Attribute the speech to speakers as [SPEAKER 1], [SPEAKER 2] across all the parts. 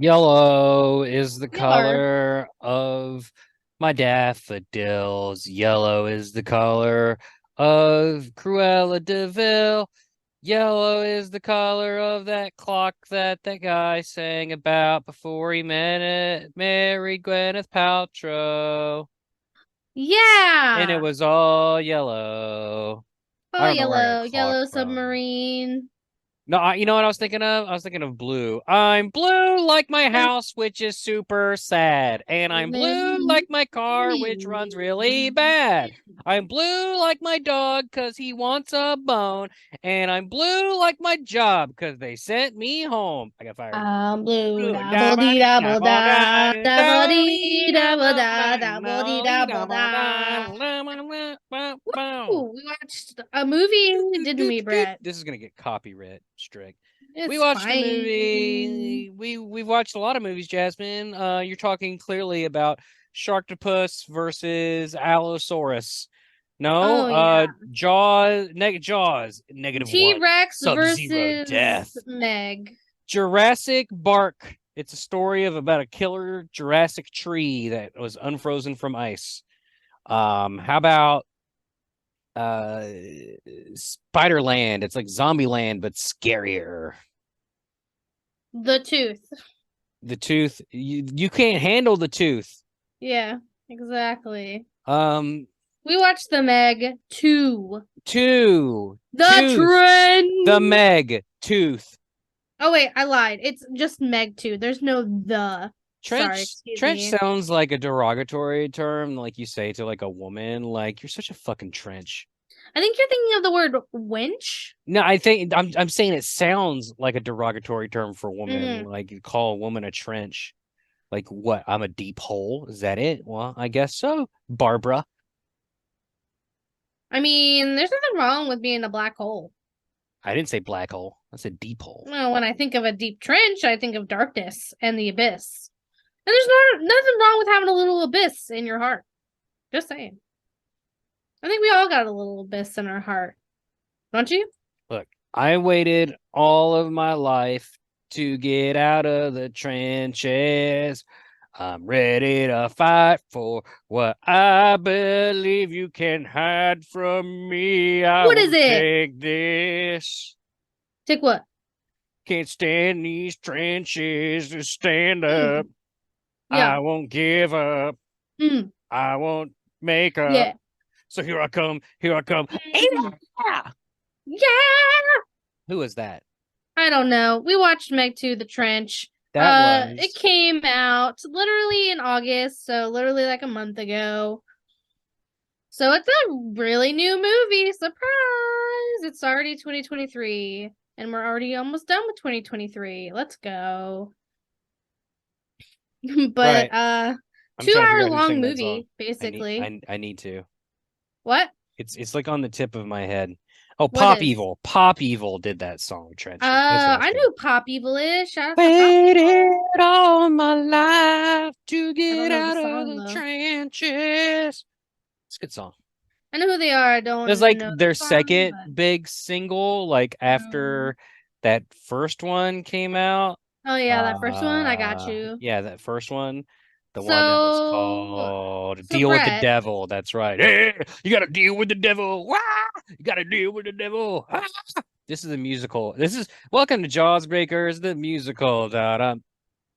[SPEAKER 1] Yellow is the
[SPEAKER 2] Yellow.
[SPEAKER 1] color of my daffodils. Yellow is the color of Cruella de Vil. Yellow is the color of that clock that guy sang about before he married Gwyneth Paltrow. And it
[SPEAKER 2] Yeah.
[SPEAKER 1] was all yellow. I
[SPEAKER 2] Oh,
[SPEAKER 1] don't know where I got
[SPEAKER 2] yellow.
[SPEAKER 1] clock
[SPEAKER 2] Yellow
[SPEAKER 1] from.
[SPEAKER 2] submarine.
[SPEAKER 1] No, you know what I was thinking of? I was thinking of blue. I'm blue like my house, which is super sad. And I'm blue like my car, which runs really bad. I'm blue like my dog because he wants a bone. And I'm blue like my job because they sent me home. I got fired.
[SPEAKER 2] Blue.
[SPEAKER 1] Blue.
[SPEAKER 2] Double dee double da. Double dee double da. Double dee double da. Woo! We watched a movie, didn't we, Brett?
[SPEAKER 1] This is gonna get copyright strict. We
[SPEAKER 2] It's
[SPEAKER 1] watched a
[SPEAKER 2] fine.
[SPEAKER 1] movie. We've watched a lot of movies, Jasmine. You're talking clearly about Sharktopus versus Allosaurus. No,
[SPEAKER 2] Oh, yeah.
[SPEAKER 1] Jaws, -1,
[SPEAKER 2] T-Rex
[SPEAKER 1] Sub-Zero
[SPEAKER 2] versus
[SPEAKER 1] death.
[SPEAKER 2] Meg.
[SPEAKER 1] Jurassic Bark. It's a story of about a killer Jurassic tree that was unfrozen from ice. How about uh Spiderland? It's like Zombieland, but scarier.
[SPEAKER 2] The Tooth.
[SPEAKER 1] The tooth, you can't handle the tooth.
[SPEAKER 2] Yeah, exactly.
[SPEAKER 1] Um,
[SPEAKER 2] We watched the Meg 2.
[SPEAKER 1] two
[SPEAKER 2] The
[SPEAKER 1] tooth, the
[SPEAKER 2] Trend.
[SPEAKER 1] Meg tooth.
[SPEAKER 2] Oh wait, I lied. It's just Meg 2. There's no the. Sorry, excuse
[SPEAKER 1] Trench
[SPEAKER 2] me.
[SPEAKER 1] sounds like a derogatory term, like you say to like a woman, like you're such a fucking trench.
[SPEAKER 2] I think you're thinking of the word winch.
[SPEAKER 1] No, I think I'm saying it sounds like a derogatory term for a woman.
[SPEAKER 2] Mm.
[SPEAKER 1] Like you call a woman a trench. Like what? I'm a deep hole. Is that it? Well, I guess so. Barbara.
[SPEAKER 2] I mean, there's nothing wrong with being a black hole.
[SPEAKER 1] I didn't say black hole. I said deep hole.
[SPEAKER 2] Well, when I think of a deep trench, I think of darkness and the abyss. And there's nothing wrong with having a little abyss in your heart. Just saying. I think we all got a little abyss in our heart. Don't you?
[SPEAKER 1] Look, I waited all of my life to get out of the trenches. I'm ready to fight for what I believe you can hide from me. I
[SPEAKER 2] What is
[SPEAKER 1] won't
[SPEAKER 2] it?
[SPEAKER 1] take this.
[SPEAKER 2] Take what?
[SPEAKER 1] Can't stand these trenches to stand up.
[SPEAKER 2] Mm.
[SPEAKER 1] I
[SPEAKER 2] Yeah.
[SPEAKER 1] won't give up.
[SPEAKER 2] Mm.
[SPEAKER 1] I won't make up.
[SPEAKER 2] Yeah.
[SPEAKER 1] So here I come. Here I come.
[SPEAKER 2] Mm.
[SPEAKER 1] Yeah.
[SPEAKER 2] Yeah.
[SPEAKER 1] Who is that?
[SPEAKER 2] I don't know. We watched Meg 2 The Trench.
[SPEAKER 1] That
[SPEAKER 2] It
[SPEAKER 1] was
[SPEAKER 2] came out literally in August, so literally like a month ago. So it's a really new movie. Surprise! It's already 2023, and we're already almost done with 2023. Let's go. But
[SPEAKER 1] right. I'm
[SPEAKER 2] two
[SPEAKER 1] trying to figure
[SPEAKER 2] hour
[SPEAKER 1] out who
[SPEAKER 2] long
[SPEAKER 1] sang that song.
[SPEAKER 2] movie, basically.
[SPEAKER 1] I need to.
[SPEAKER 2] What?
[SPEAKER 1] It's like on the tip of my head. Oh,
[SPEAKER 2] What
[SPEAKER 1] Pop
[SPEAKER 2] is?
[SPEAKER 1] Evil. Pop Evil did that song, Trenches. That's what I was
[SPEAKER 2] I
[SPEAKER 1] thinking.
[SPEAKER 2] knew Pop Evil is. Shout out to Pop
[SPEAKER 1] Waited
[SPEAKER 2] Evil.
[SPEAKER 1] all my life to
[SPEAKER 2] I don't
[SPEAKER 1] get
[SPEAKER 2] know the
[SPEAKER 1] out of
[SPEAKER 2] song
[SPEAKER 1] the
[SPEAKER 2] though.
[SPEAKER 1] trenches. It's a good song.
[SPEAKER 2] I know who they are. I
[SPEAKER 1] It was
[SPEAKER 2] don't
[SPEAKER 1] like
[SPEAKER 2] know the
[SPEAKER 1] their
[SPEAKER 2] song,
[SPEAKER 1] second
[SPEAKER 2] but
[SPEAKER 1] big single, like after that first one came out.
[SPEAKER 2] oh yeah, that first one. I got you.
[SPEAKER 1] Yeah, that first one, the one that was
[SPEAKER 2] So,
[SPEAKER 1] called
[SPEAKER 2] so
[SPEAKER 1] "Deal with the
[SPEAKER 2] Brett,
[SPEAKER 1] Devil." That's right. Hey, you gotta deal with the devil. Wah! You gotta deal with the devil. Ah! This is a musical. This is welcome to Jawsbreakers, the musical. Da dum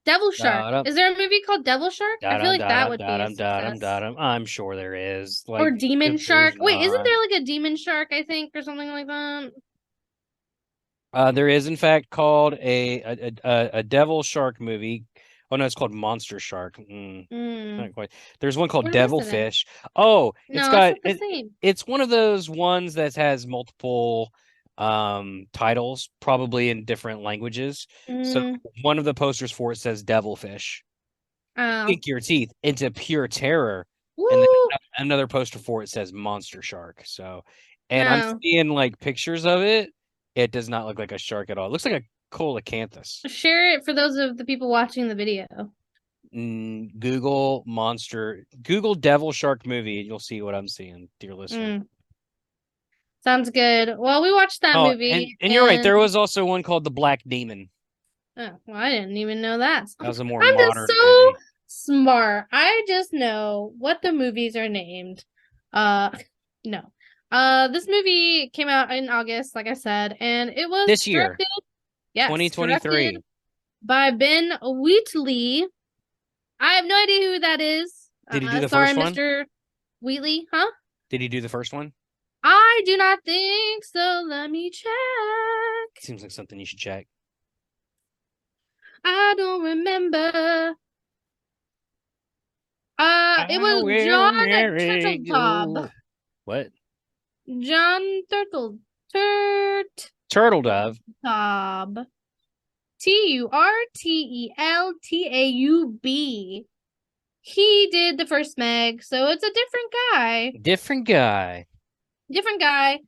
[SPEAKER 2] Devil
[SPEAKER 1] da
[SPEAKER 2] Shark.
[SPEAKER 1] dum
[SPEAKER 2] Is there a movie called Devil Shark? I
[SPEAKER 1] da
[SPEAKER 2] feel
[SPEAKER 1] dum
[SPEAKER 2] like
[SPEAKER 1] da
[SPEAKER 2] that
[SPEAKER 1] dum
[SPEAKER 2] would
[SPEAKER 1] da
[SPEAKER 2] be a
[SPEAKER 1] dum da dum da
[SPEAKER 2] success.
[SPEAKER 1] dum. I'm sure there is.
[SPEAKER 2] Or
[SPEAKER 1] Like,
[SPEAKER 2] Demon
[SPEAKER 1] if there's
[SPEAKER 2] Shark. Wait, isn't
[SPEAKER 1] not,
[SPEAKER 2] there like a Demon Shark, I think, or something like that?
[SPEAKER 1] there is in fact called a devil shark movie. Oh no, it's called Monster Shark.
[SPEAKER 2] Mm.
[SPEAKER 1] Not quite. There's one called
[SPEAKER 2] What is it in?
[SPEAKER 1] Devilfish. Oh,
[SPEAKER 2] No, it's not the same.
[SPEAKER 1] it's one of those ones that has multiple titles, probably in different languages. So
[SPEAKER 2] Mm.
[SPEAKER 1] one of the posters for it says Devilfish.
[SPEAKER 2] Oh.
[SPEAKER 1] Sink your teeth into pure terror. And then
[SPEAKER 2] Woo!
[SPEAKER 1] another poster for it says Monster Shark. So, and I'm
[SPEAKER 2] No.
[SPEAKER 1] seeing like pictures of it. It does not look like a shark at all. It looks like a coelacanthus.
[SPEAKER 2] Share it for those of the people watching the video.
[SPEAKER 1] Google Devil Shark movie, and you'll see what I'm seeing, dear listener.
[SPEAKER 2] Mm. Sounds good. Well, we watched that
[SPEAKER 1] Oh, and
[SPEAKER 2] movie
[SPEAKER 1] you're right.
[SPEAKER 2] and
[SPEAKER 1] There was also one called The Black Demon.
[SPEAKER 2] Oh, well, I didn't even know that.
[SPEAKER 1] That was a more
[SPEAKER 2] I'm just
[SPEAKER 1] modern
[SPEAKER 2] so
[SPEAKER 1] movie.
[SPEAKER 2] smart. I just know what the movies are named. Uh, no. This movie came out in August, like I said, and it was
[SPEAKER 1] This year,
[SPEAKER 2] directed, yes, directed
[SPEAKER 1] 2023.
[SPEAKER 2] by Ben Wheatley. I have no idea who that is.
[SPEAKER 1] Did he do the
[SPEAKER 2] Sorry,
[SPEAKER 1] first one?
[SPEAKER 2] Mr. Wheatley, huh?
[SPEAKER 1] Did he do the first one?
[SPEAKER 2] I do not think so. Let me check.
[SPEAKER 1] Seems like something you should check.
[SPEAKER 2] I don't remember. It
[SPEAKER 1] I
[SPEAKER 2] was
[SPEAKER 1] will
[SPEAKER 2] John
[SPEAKER 1] marry
[SPEAKER 2] Turtletop.
[SPEAKER 1] you. What?
[SPEAKER 2] John
[SPEAKER 1] Turtle Dove.
[SPEAKER 2] Turtletop. Turteltaub. He did the first Meg, so it's a different guy.
[SPEAKER 1] Different guy.
[SPEAKER 2] Different guy.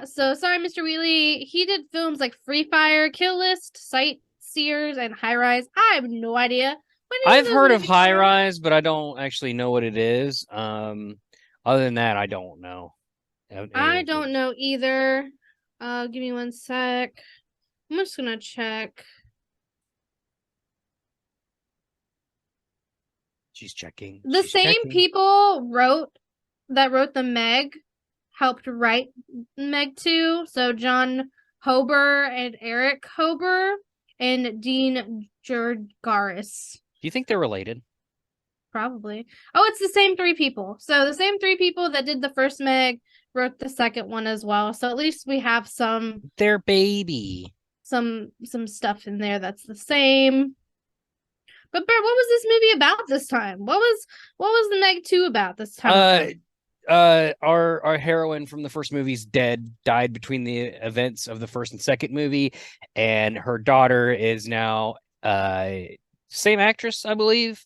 [SPEAKER 2] So sorry, Mr. Wheatley. He did films like Free Fire, Kill List, Sightseers, and High Rise. I have no idea what any of
[SPEAKER 1] I've
[SPEAKER 2] those
[SPEAKER 1] heard of
[SPEAKER 2] movies
[SPEAKER 1] High
[SPEAKER 2] are.
[SPEAKER 1] Rise, but I don't actually know what it is. Other than that, I don't know any of
[SPEAKER 2] I
[SPEAKER 1] those
[SPEAKER 2] don't
[SPEAKER 1] movies.
[SPEAKER 2] know either. Give me one sec. I'm just gonna check.
[SPEAKER 1] She's checking.
[SPEAKER 2] The
[SPEAKER 1] She's
[SPEAKER 2] same
[SPEAKER 1] checking.
[SPEAKER 2] people wrote the Meg helped write Meg 2. So John Hober and Eric Hober and Dean Jurgaris.
[SPEAKER 1] Do you think they're related?
[SPEAKER 2] Probably. Oh, it's the same three people. So the same three people that did the first Meg wrote the second one as well. So at least we have
[SPEAKER 1] They're baby.
[SPEAKER 2] some stuff in there that's the same. But Bert, what was this movie about this time? What was the Meg 2 about this time around?
[SPEAKER 1] Our heroine from the first movie's died between the events of the first and second movie, and her daughter is now same actress, I believe.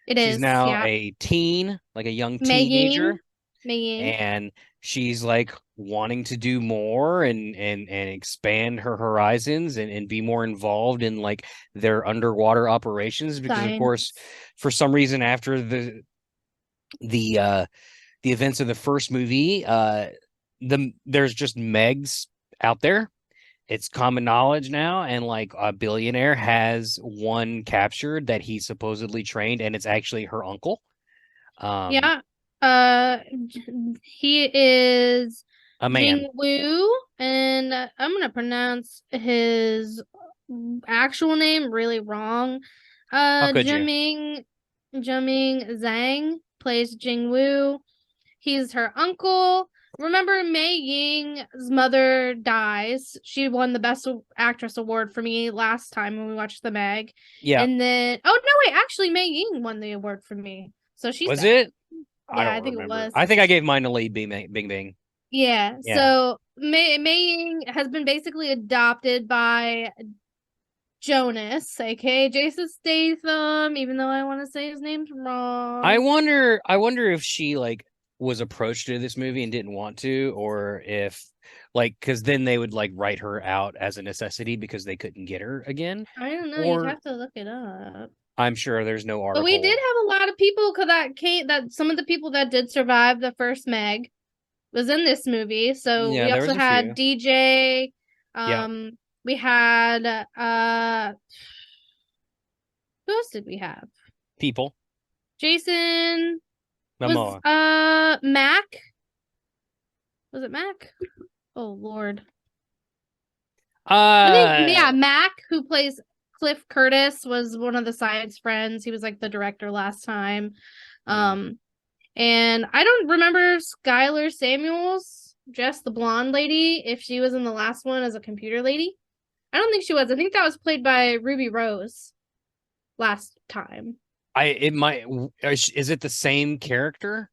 [SPEAKER 2] It
[SPEAKER 1] She's
[SPEAKER 2] is,
[SPEAKER 1] now
[SPEAKER 2] yeah.
[SPEAKER 1] a teen, like a young
[SPEAKER 2] Mei Ying.
[SPEAKER 1] teenager,
[SPEAKER 2] Mei Ying.
[SPEAKER 1] and she's like wanting to do more and expand her horizons and be more involved in like their underwater operations because of
[SPEAKER 2] Science.
[SPEAKER 1] course for some reason after the the events of the first movie there's just Megs out there. It's common knowledge now, and like a billionaire has one captured that he supposedly trained, and it's actually her uncle.
[SPEAKER 2] Yeah. Uh, he is
[SPEAKER 1] A man.
[SPEAKER 2] Jing Wu, and I'm gonna pronounce his actual name really wrong.
[SPEAKER 1] How could you?
[SPEAKER 2] Jiming Zhang plays Jing Wu. He's her uncle. Remember, Mei Ying's mother dies. She won the Best Actress award for me last time when we watched the Meg.
[SPEAKER 1] Yeah.
[SPEAKER 2] And then, oh no, wait, actually, Mei Ying won the award for me. So she's
[SPEAKER 1] Was
[SPEAKER 2] dead.
[SPEAKER 1] it? I
[SPEAKER 2] Yeah, I
[SPEAKER 1] don't
[SPEAKER 2] think it
[SPEAKER 1] remember.
[SPEAKER 2] was.
[SPEAKER 1] I think I gave mine to Lee Bing Bing.
[SPEAKER 2] Yeah.
[SPEAKER 1] Yeah.
[SPEAKER 2] So Mei Ying has been basically adopted by Jonas, aka Jason Statham, even though I want to say his name's
[SPEAKER 1] I
[SPEAKER 2] wrong.
[SPEAKER 1] wonder I wonder if she like was approached to this movie and didn't want to, or if like because then they would like write her out as a necessity because they couldn't get her again.
[SPEAKER 2] I don't know. You'd
[SPEAKER 1] Or
[SPEAKER 2] have to look it up.
[SPEAKER 1] I'm sure there's no
[SPEAKER 2] But we did
[SPEAKER 1] article.
[SPEAKER 2] have a lot of people that some of the people that did survive the first Meg was in this movie. So
[SPEAKER 1] Yeah,
[SPEAKER 2] we
[SPEAKER 1] there
[SPEAKER 2] also
[SPEAKER 1] was a
[SPEAKER 2] had
[SPEAKER 1] few.
[SPEAKER 2] DJ.
[SPEAKER 1] Yeah,
[SPEAKER 2] We had who else did we have?
[SPEAKER 1] people.
[SPEAKER 2] Jason was
[SPEAKER 1] Momoa.
[SPEAKER 2] Mac. Was it Mac? Oh Lord. I think
[SPEAKER 1] Uh,
[SPEAKER 2] yeah, Mac, who plays Cliff Curtis, was one of the science friends. He was like the director last time.
[SPEAKER 1] hmm.
[SPEAKER 2] And I don't remember Skylar Samuels, just the blonde lady, if she was in the last one as a computer lady. I don't think she was. I think that was played by Ruby Rose last time.
[SPEAKER 1] It might is it the same character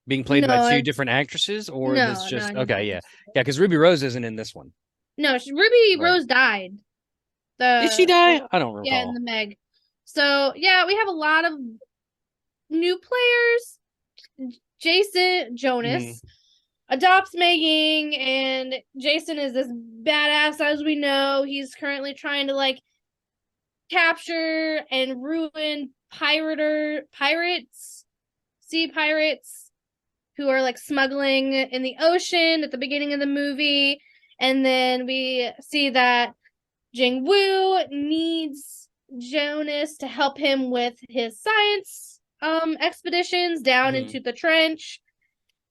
[SPEAKER 1] being played by
[SPEAKER 2] No,
[SPEAKER 1] two
[SPEAKER 2] it's
[SPEAKER 1] different actresses, or this
[SPEAKER 2] no, I
[SPEAKER 1] just
[SPEAKER 2] don't
[SPEAKER 1] okay?
[SPEAKER 2] think
[SPEAKER 1] Yeah,
[SPEAKER 2] so.
[SPEAKER 1] yeah, because Ruby Rose isn't in this one,
[SPEAKER 2] No, Ruby
[SPEAKER 1] right?
[SPEAKER 2] Rose died.
[SPEAKER 1] Did she
[SPEAKER 2] The
[SPEAKER 1] die? I don't
[SPEAKER 2] yeah, in the
[SPEAKER 1] recall.
[SPEAKER 2] Meg. So yeah, we have a lot of new players. Jason
[SPEAKER 1] Hmm.
[SPEAKER 2] Jonas adopts Mei Ying, and Jason is this badass, as we know. He's currently trying to like capture and ruin sea pirates who are like smuggling in the ocean at the beginning of the movie. And then we see that Jing-Woo needs Jonas to help him with his science expeditions down into the trench.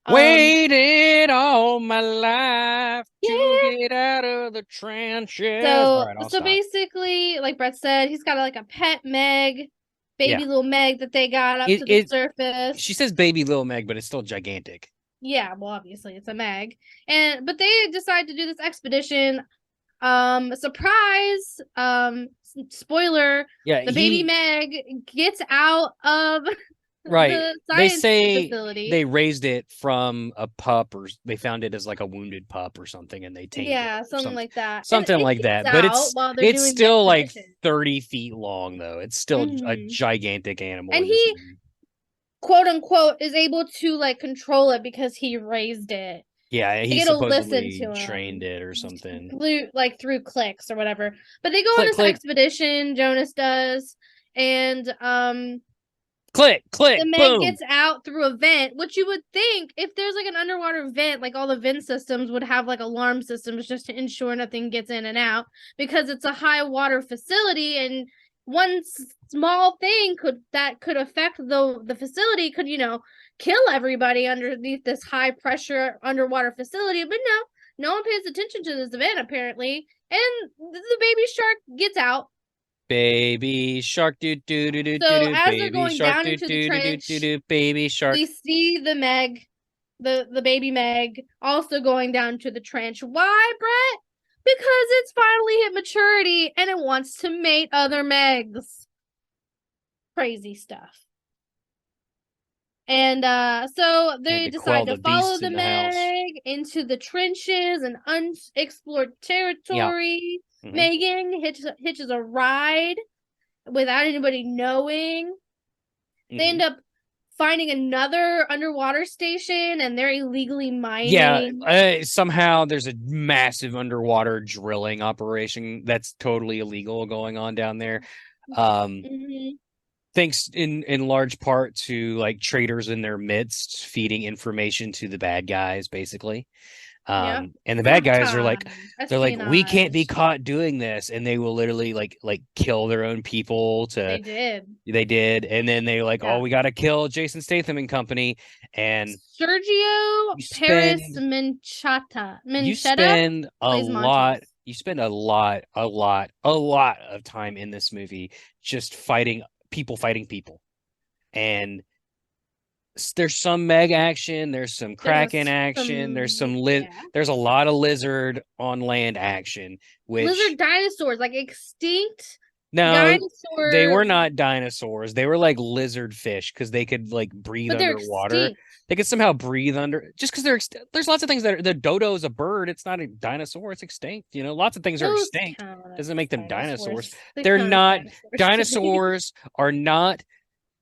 [SPEAKER 1] Waited all my life to get out of the trenches. All right, I'll
[SPEAKER 2] So
[SPEAKER 1] stop.
[SPEAKER 2] basically, like Brett said, he's got like a pet Meg, baby little Meg that they got up to the surface.
[SPEAKER 1] She says baby little Meg, but it's still gigantic.
[SPEAKER 2] Yeah, well, obviously it's a Meg. But they decide to do this expedition. Surprise, spoiler, the baby Meg gets out of the science facility.
[SPEAKER 1] They raised it from a pup, or they found it as like a wounded pup or something, and they tamed it.
[SPEAKER 2] Something like that.
[SPEAKER 1] Something like that. But it's still like 30 feet long, though. It's still a gigantic animal.
[SPEAKER 2] And he, quote unquote, is able to like control it because he raised it.
[SPEAKER 1] Yeah, he supposedly trained it or something.
[SPEAKER 2] Through clicks or whatever. But they go on this expedition, Jonas does, and
[SPEAKER 1] click,
[SPEAKER 2] the Meg
[SPEAKER 1] boom.
[SPEAKER 2] gets out through a vent, which you would think if there's like an underwater vent, like all the vent systems would have like alarm systems just to ensure nothing gets in and out, because it's a high water facility, and one small thing could affect the facility could, kill everybody underneath this high pressure underwater facility. But no one pays attention to this event apparently, and the baby shark gets out.
[SPEAKER 1] Baby shark, do do do do do.
[SPEAKER 2] So as they're going down into the trench,
[SPEAKER 1] baby shark,
[SPEAKER 2] we see the Meg, the baby Meg, also going down to the trench. Why, Brett? Because it's finally hit maturity and it wants to mate other Megs. Crazy stuff. And so they decide to follow the Meg into the trenches and unexplored territory. Yeah. Megan hitches a ride without anybody knowing. They end up finding another underwater station, and they're illegally mining.
[SPEAKER 1] Yeah, somehow there's a massive underwater drilling operation that's totally illegal going on down there. Thanks in large part to like traders in their midst feeding information to the bad guys, basically. And the bad guys are like, they're like, we can't be caught doing this, and they will literally like kill their own people. They did, and then they like, oh, we gotta kill Jason Statham and company, and
[SPEAKER 2] Sergio Paris Menchetta.
[SPEAKER 1] You spend a lot of time in this movie just fighting people, and there's some Meg action, there's some Kraken action, there's a lot of lizard on land action.
[SPEAKER 2] Lizard dinosaurs, like extinct.
[SPEAKER 1] No, dinosaurs. They were not dinosaurs. They were like lizard fish because they could like breathe underwater. Extinct. They could somehow breathe under. Just because there's lots of things that the dodo is a bird. It's not a dinosaur. It's extinct. Lots of things are extinct. Doesn't make them dinosaurs. They're not dinosaurs. Are not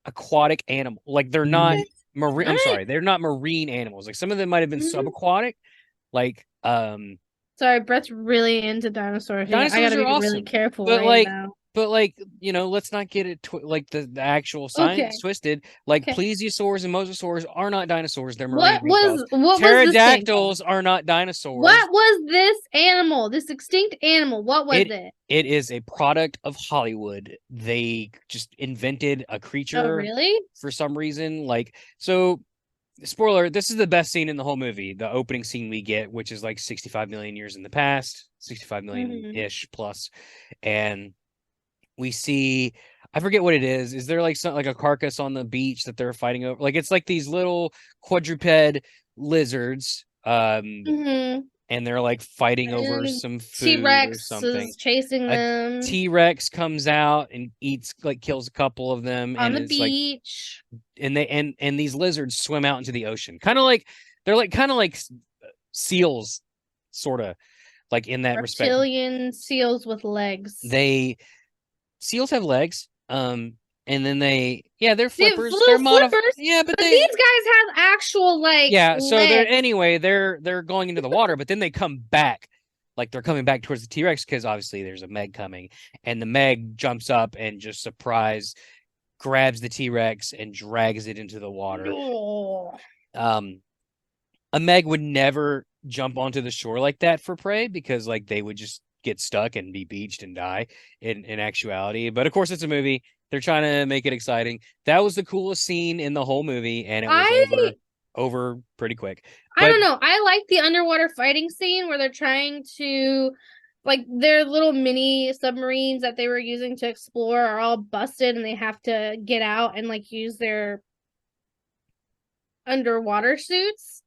[SPEAKER 1] aquatic animal. Like they're not marine. I'm sorry. They're not marine animals. Like some of them might have been subaquatic. Like
[SPEAKER 2] Sorry, Brett's really into dinosaurs. I gotta be awesome. Really careful now.
[SPEAKER 1] But let's not get it the actual science twisted. Like plesiosaurs and mosasaurs are not dinosaurs. They're marine. What pterodactyls are not dinosaurs.
[SPEAKER 2] What was this animal? This extinct animal? What was it?
[SPEAKER 1] It is a product of Hollywood. They just invented a creature.
[SPEAKER 2] Oh, really?
[SPEAKER 1] For some reason, spoiler, this is the best scene in the whole movie. The opening scene we get, which is like 65 million years in the past, 65 million-ish plus. And we see, I forget what it is. Is there like a carcass on the beach that they're fighting over? Like it's like these little quadruped lizards. And they're like fighting over some food or something.
[SPEAKER 2] Is chasing them.
[SPEAKER 1] T-Rex comes out and kills a couple of them
[SPEAKER 2] on the beach.
[SPEAKER 1] And these lizards swim out into the ocean. They're kind of like seals, sort of like in that respect.
[SPEAKER 2] Reptilian seals with legs.
[SPEAKER 1] Seals have legs. And then they're flippers. They're
[SPEAKER 2] flippers. Yeah, but these guys have actual legs.
[SPEAKER 1] Yeah, so they're going into the water, but then they come back. Like they're coming back towards the T-Rex because obviously there's a Meg coming, and the Meg jumps up and just grabs the T-Rex and drags it into the water.
[SPEAKER 2] Oh.
[SPEAKER 1] A Meg would never jump onto the shore like that for prey because they would just get stuck and be beached and die in actuality. But of course, it's a movie. They're trying to make it exciting. That was the coolest scene in the whole movie, and it was
[SPEAKER 2] I
[SPEAKER 1] over pretty quick.
[SPEAKER 2] I
[SPEAKER 1] But
[SPEAKER 2] don't know. I like the underwater fighting scene where they're trying to, like, their little mini submarines that they were using to explore are all busted and they have to get out and like use their underwater suits.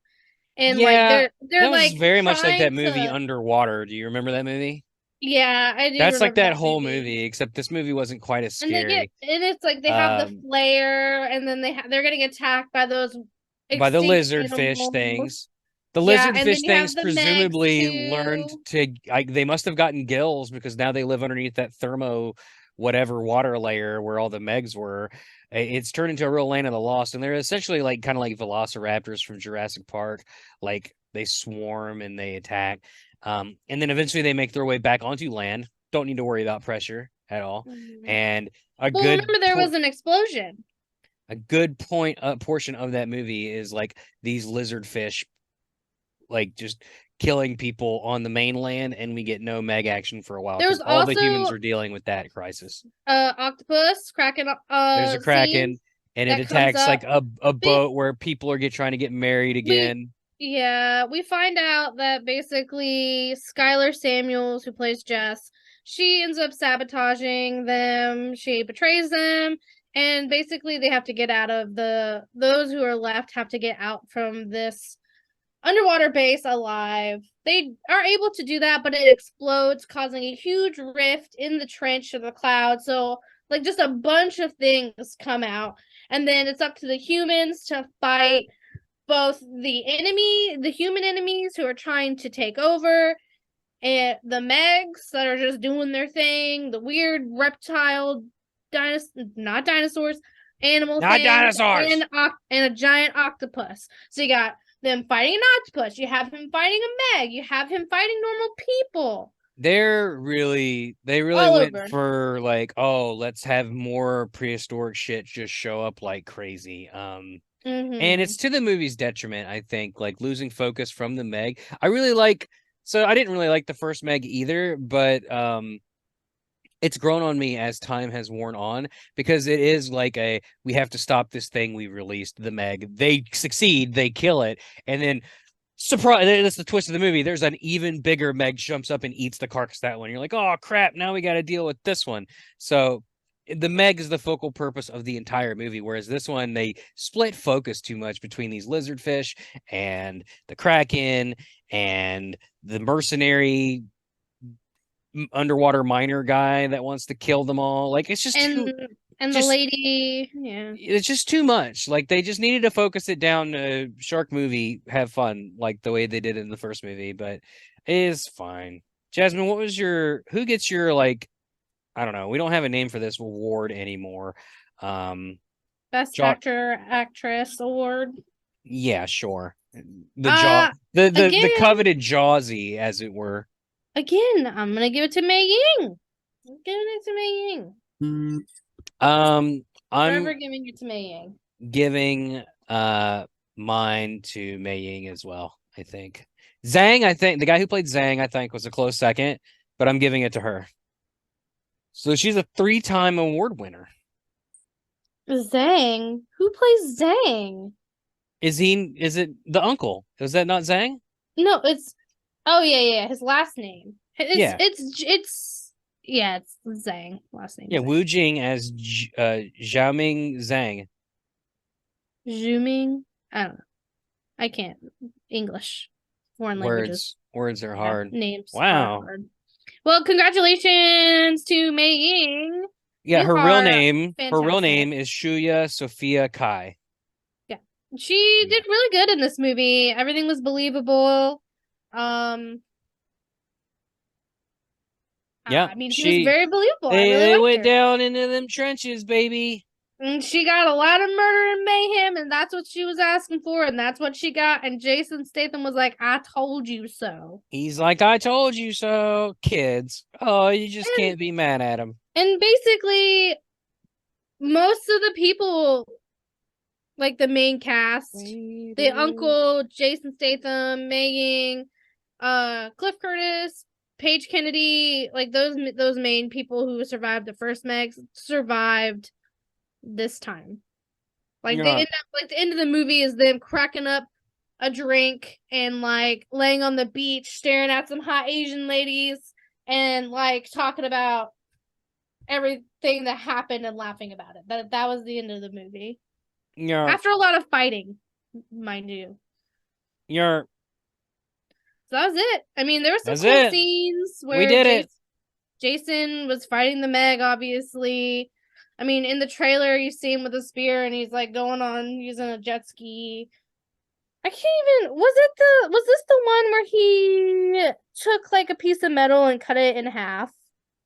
[SPEAKER 2] And like
[SPEAKER 1] yeah,
[SPEAKER 2] they're
[SPEAKER 1] that was
[SPEAKER 2] like
[SPEAKER 1] very much like that
[SPEAKER 2] trying
[SPEAKER 1] movie
[SPEAKER 2] to,
[SPEAKER 1] Underwater. Do you remember that movie?
[SPEAKER 2] yeah, I do
[SPEAKER 1] That's like
[SPEAKER 2] remember
[SPEAKER 1] that
[SPEAKER 2] that
[SPEAKER 1] whole
[SPEAKER 2] movie.
[SPEAKER 1] movie, except this movie wasn't quite as
[SPEAKER 2] And
[SPEAKER 1] scary.
[SPEAKER 2] it's like they have the
[SPEAKER 1] Um,
[SPEAKER 2] flare and then they're getting attacked by those
[SPEAKER 1] by the
[SPEAKER 2] extinct
[SPEAKER 1] lizard fish
[SPEAKER 2] animals.
[SPEAKER 1] things. The
[SPEAKER 2] Yeah,
[SPEAKER 1] lizard
[SPEAKER 2] and then
[SPEAKER 1] fish
[SPEAKER 2] you have
[SPEAKER 1] things
[SPEAKER 2] the Megs
[SPEAKER 1] presumably learned
[SPEAKER 2] too.
[SPEAKER 1] to they must have gotten gills because now they live underneath that thermo whatever water layer where all the Megs were. It's turned into a real land of the lost, and they're essentially like kind of like velociraptors from Jurassic Park. Like they swarm and they attack. And then eventually they make their way back onto land. Don't need to worry about pressure at all.
[SPEAKER 2] Mhm.
[SPEAKER 1] And a
[SPEAKER 2] Well,
[SPEAKER 1] good
[SPEAKER 2] remember there was an explosion.
[SPEAKER 1] a good point portion of that movie is like these lizard fish like just killing people on the mainland, and we get no Meg action for a while
[SPEAKER 2] There
[SPEAKER 1] because
[SPEAKER 2] was
[SPEAKER 1] all the humans
[SPEAKER 2] also
[SPEAKER 1] are dealing with that crisis.
[SPEAKER 2] octopus kraken
[SPEAKER 1] There's a
[SPEAKER 2] scene
[SPEAKER 1] kraken, and it
[SPEAKER 2] that comes
[SPEAKER 1] attacks like
[SPEAKER 2] up.
[SPEAKER 1] a
[SPEAKER 2] We
[SPEAKER 1] boat where people are trying to get married
[SPEAKER 2] we
[SPEAKER 1] again.
[SPEAKER 2] yeah, we find out that basically Skylar Samuels, who plays Jess, she ends up sabotaging them. She betrays them, and basically they have to get out of those who are left have to get out from this underwater base alive. They are able to do that, but it explodes, causing a huge rift in the trench of the cloud. So, like, just a bunch of things come out. And then it's up to the humans to fight both the human enemies who are trying to take over, and the Megs that are just doing their thing, the weird reptile, not dinosaurs, animal
[SPEAKER 1] Not
[SPEAKER 2] things,
[SPEAKER 1] dinosaurs.
[SPEAKER 2] and a giant octopus. So you got them fighting an octopus, you have him fighting a Meg, you have him fighting normal people
[SPEAKER 1] They really
[SPEAKER 2] all
[SPEAKER 1] went
[SPEAKER 2] over.
[SPEAKER 1] for like, oh, let's have more prehistoric shit just show up like crazy. And
[SPEAKER 2] Mm-hmm.
[SPEAKER 1] it's to the movie's detriment, I think, like losing focus from the Meg. I really like, so I didn't really like the first Meg either, but it's grown on me as time has worn on because it is like a we have to stop this thing we released, the Meg. They succeed, they kill it, and then surprise, that's the twist of the movie. There's an even bigger Meg jumps up and eats the carcass of that one. You're like, oh crap, now we got to deal with this one. So the Meg is the focal purpose of the entire movie, whereas this one they split focus too much between these lizard fish and the Kraken and the mercenary underwater miner guy that wants to kill them all. Like it's
[SPEAKER 2] And the
[SPEAKER 1] just
[SPEAKER 2] lady, yeah.
[SPEAKER 1] it's just too much. Like they just needed to focus it down to shark movie, have fun, like the way they did it in the first movie, but it is fine. Jazmin, what was your who gets your like I don't know, we don't have a name for this award anymore. Um
[SPEAKER 2] Best
[SPEAKER 1] Jaw
[SPEAKER 2] actor, actress award.
[SPEAKER 1] yeah, sure. The jaw
[SPEAKER 2] Uh
[SPEAKER 1] the
[SPEAKER 2] again,
[SPEAKER 1] coveted Jawsy, as it were.
[SPEAKER 2] I'm gonna give it to Mei Ying. I'm giving it to Mei Ying.
[SPEAKER 1] Um
[SPEAKER 2] Forever
[SPEAKER 1] I'm
[SPEAKER 2] giving it to Mei Ying.
[SPEAKER 1] giving mine to Mei Ying as well, I think. Zhang, I think the guy who played Zhang, I think, was a close second, but I'm giving it to her. So she's a three-time award winner.
[SPEAKER 2] Zhang? Who plays Zhang?
[SPEAKER 1] Is it the uncle? Is that not Zhang?
[SPEAKER 2] No, it's oh yeah, his last name.
[SPEAKER 1] Yeah.
[SPEAKER 2] It's yeah, it's Zhang. Last name
[SPEAKER 1] Yeah,
[SPEAKER 2] Zhang.
[SPEAKER 1] Wu Jing as Xiaoming Zhang.
[SPEAKER 2] Zooming. I don't know. I can't English. Foreign languages.
[SPEAKER 1] Words are
[SPEAKER 2] Yeah,
[SPEAKER 1] hard.
[SPEAKER 2] names are
[SPEAKER 1] Wow.
[SPEAKER 2] hard. Well, congratulations to Mei Ying.
[SPEAKER 1] Yeah,
[SPEAKER 2] You are
[SPEAKER 1] her real
[SPEAKER 2] fantastic.
[SPEAKER 1] name is Shuya Sophia Kai.
[SPEAKER 2] Yeah. She
[SPEAKER 1] Yeah.
[SPEAKER 2] did really good in this movie. Everything was believable. Um,
[SPEAKER 1] Yeah,
[SPEAKER 2] I mean, she was very believable. I
[SPEAKER 1] they
[SPEAKER 2] really
[SPEAKER 1] they
[SPEAKER 2] liked
[SPEAKER 1] went
[SPEAKER 2] her.
[SPEAKER 1] down into them trenches, baby.
[SPEAKER 2] And she got a lot of murder and mayhem, and that's what she was asking for, and that's what she got. And Jason Statham was like, I told you so.
[SPEAKER 1] He's like, I told you so, kids. Oh, you just
[SPEAKER 2] And
[SPEAKER 1] can't be mad at him.
[SPEAKER 2] and basically most of the people, like the main cast, the uncle, Jason Statham, Megan, Cliff Curtis, Paige Kennedy, like those main people who survived the first Meg survived this time. Like they end up like the end of the movie is them cracking up a drink and like laying on the beach staring at some hot Asian ladies and like talking about everything that happened and laughing about it. That was the end of the movie.
[SPEAKER 1] Yeah.
[SPEAKER 2] After a lot of fighting, mind you.
[SPEAKER 1] Yeah.
[SPEAKER 2] So that was it. I mean, there were some
[SPEAKER 1] That's
[SPEAKER 2] cool
[SPEAKER 1] it.
[SPEAKER 2] scenes where
[SPEAKER 1] We did it.
[SPEAKER 2] Jason was fighting the Meg, obviously. I mean, in the trailer, you see him with a spear and he's like going on using a jet ski. I can't even. Was this the one where he took like a piece of metal and cut it in half?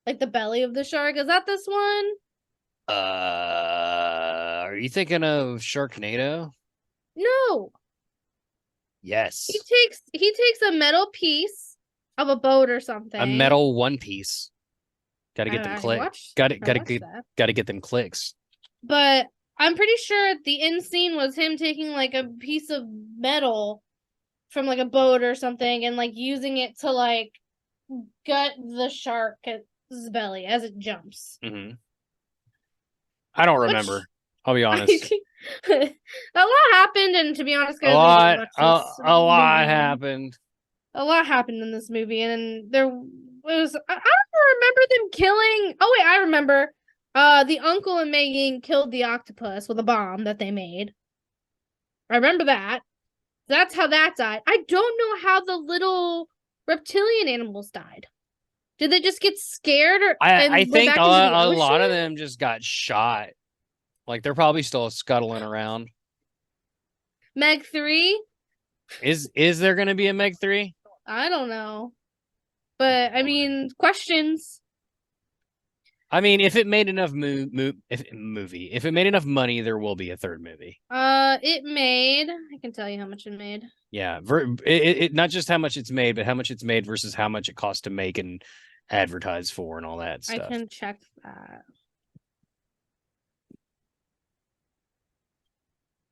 [SPEAKER 2] Like the belly of the shark? Is that this one?
[SPEAKER 1] Are you thinking of Sharknado?
[SPEAKER 2] No.
[SPEAKER 1] Yes.
[SPEAKER 2] He takes a metal piece of a boat or something.
[SPEAKER 1] A metal one piece. Gotta get them clicks. Gotta get them clicks.
[SPEAKER 2] But I'm pretty sure the end scene was him taking like a piece of metal from like a boat or something and like using it to like gut the shark's belly as it jumps.
[SPEAKER 1] Mm-hmm. I don't remember. I'll be honest.
[SPEAKER 2] A lot happened, and to be honest, guys,
[SPEAKER 1] a lot happened.
[SPEAKER 2] A lot happened in this movie, and there was I don't remember them killing. Oh wait, I remember. The uncle and Megan killed the octopus with a bomb that they made. I remember that. That's how that died. I don't know how the little reptilian animals died. Did they just get scared?
[SPEAKER 1] I think a lot of them just got shot. Like, they're probably still scuttling around.
[SPEAKER 2] Meg 3?
[SPEAKER 1] Is there going to be a Meg 3?
[SPEAKER 2] I don't know. But, I mean, questions.
[SPEAKER 1] I mean, if it made enough if it made enough money, there will be a third movie.
[SPEAKER 2] It made, I can tell you how much it made.
[SPEAKER 1] Yeah, it not just how much it's made, but how much it's made versus how much it costs to make and advertise for and all that stuff.
[SPEAKER 2] I can check that.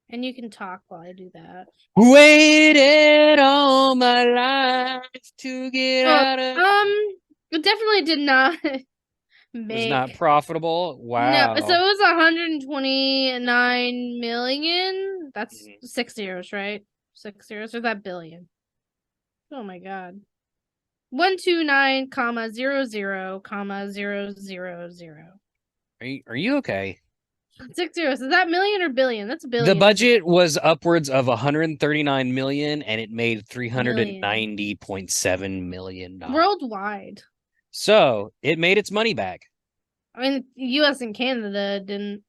[SPEAKER 2] And you can talk while I do that.
[SPEAKER 1] Waited all my life to get out of.
[SPEAKER 2] It definitely did not
[SPEAKER 1] was not profitable. Wow.
[SPEAKER 2] No, so it was 129 million. That's 6 zeros, right? 6 zeros, or that billion? Oh my god. 129, 00, 000.
[SPEAKER 1] Are you okay?
[SPEAKER 2] 6 zeros. Is that million or billion? That's a billion.
[SPEAKER 1] The budget was upwards of 139 million, and it made 390.7 million
[SPEAKER 2] worldwide.
[SPEAKER 1] So it made its money back.
[SPEAKER 2] I mean, U.S. and Canada didn't.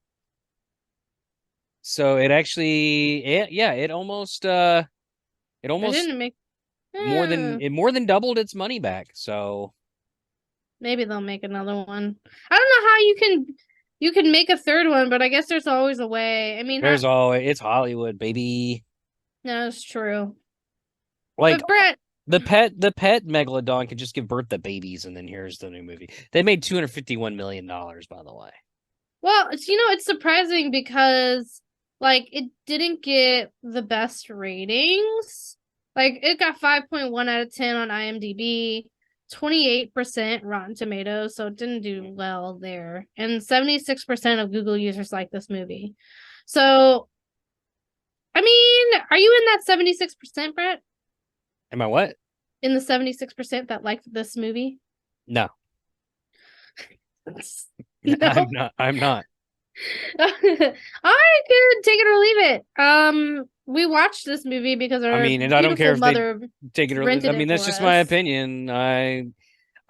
[SPEAKER 1] So it actually, it almost
[SPEAKER 2] didn't make
[SPEAKER 1] more than doubled its money back. So
[SPEAKER 2] maybe they'll make another one. I don't know how you can make a third one, but I guess there's always a way. I mean,
[SPEAKER 1] it's Hollywood, baby.
[SPEAKER 2] No, it's true.
[SPEAKER 1] Like,
[SPEAKER 2] but Brett,
[SPEAKER 1] the pet megalodon could just give birth to babies, and then here's the new movie. They made $251 million, by the way.
[SPEAKER 2] Well, it's surprising because like it didn't get the best ratings. Like it got 5.1 out of 10 on IMDb, 28% Rotten Tomatoes, so it didn't do well there. And 76% of Google users like this movie. So, I mean, are you in that 76%, Brett?
[SPEAKER 1] Am I what?
[SPEAKER 2] In the 76% that liked this movie?
[SPEAKER 1] No.
[SPEAKER 2] No?
[SPEAKER 1] I'm not.
[SPEAKER 2] I could take it or leave it. We watched this movie because our
[SPEAKER 1] I don't care if
[SPEAKER 2] mother
[SPEAKER 1] they take it or leave it. I mean, that's just my opinion. I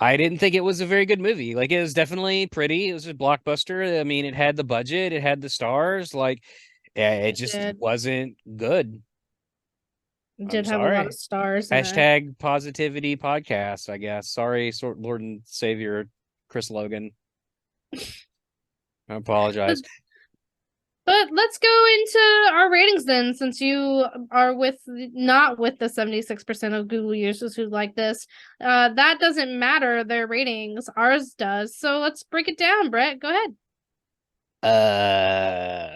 [SPEAKER 1] didn't think it was a very good movie. Like, it was definitely pretty. It was a blockbuster. I mean, it had the budget, it had the stars. Like, it just wasn't good.
[SPEAKER 2] It did have a lot of stars.
[SPEAKER 1] Hashtag positivity podcast, I guess. Sorry, Lord and Savior Chris Logan. I apologize.
[SPEAKER 2] But let's go into our ratings then, since you are not with the 76% of Google users who like this. That doesn't matter, their ratings. Ours does. So let's break it down, Brett. Go ahead.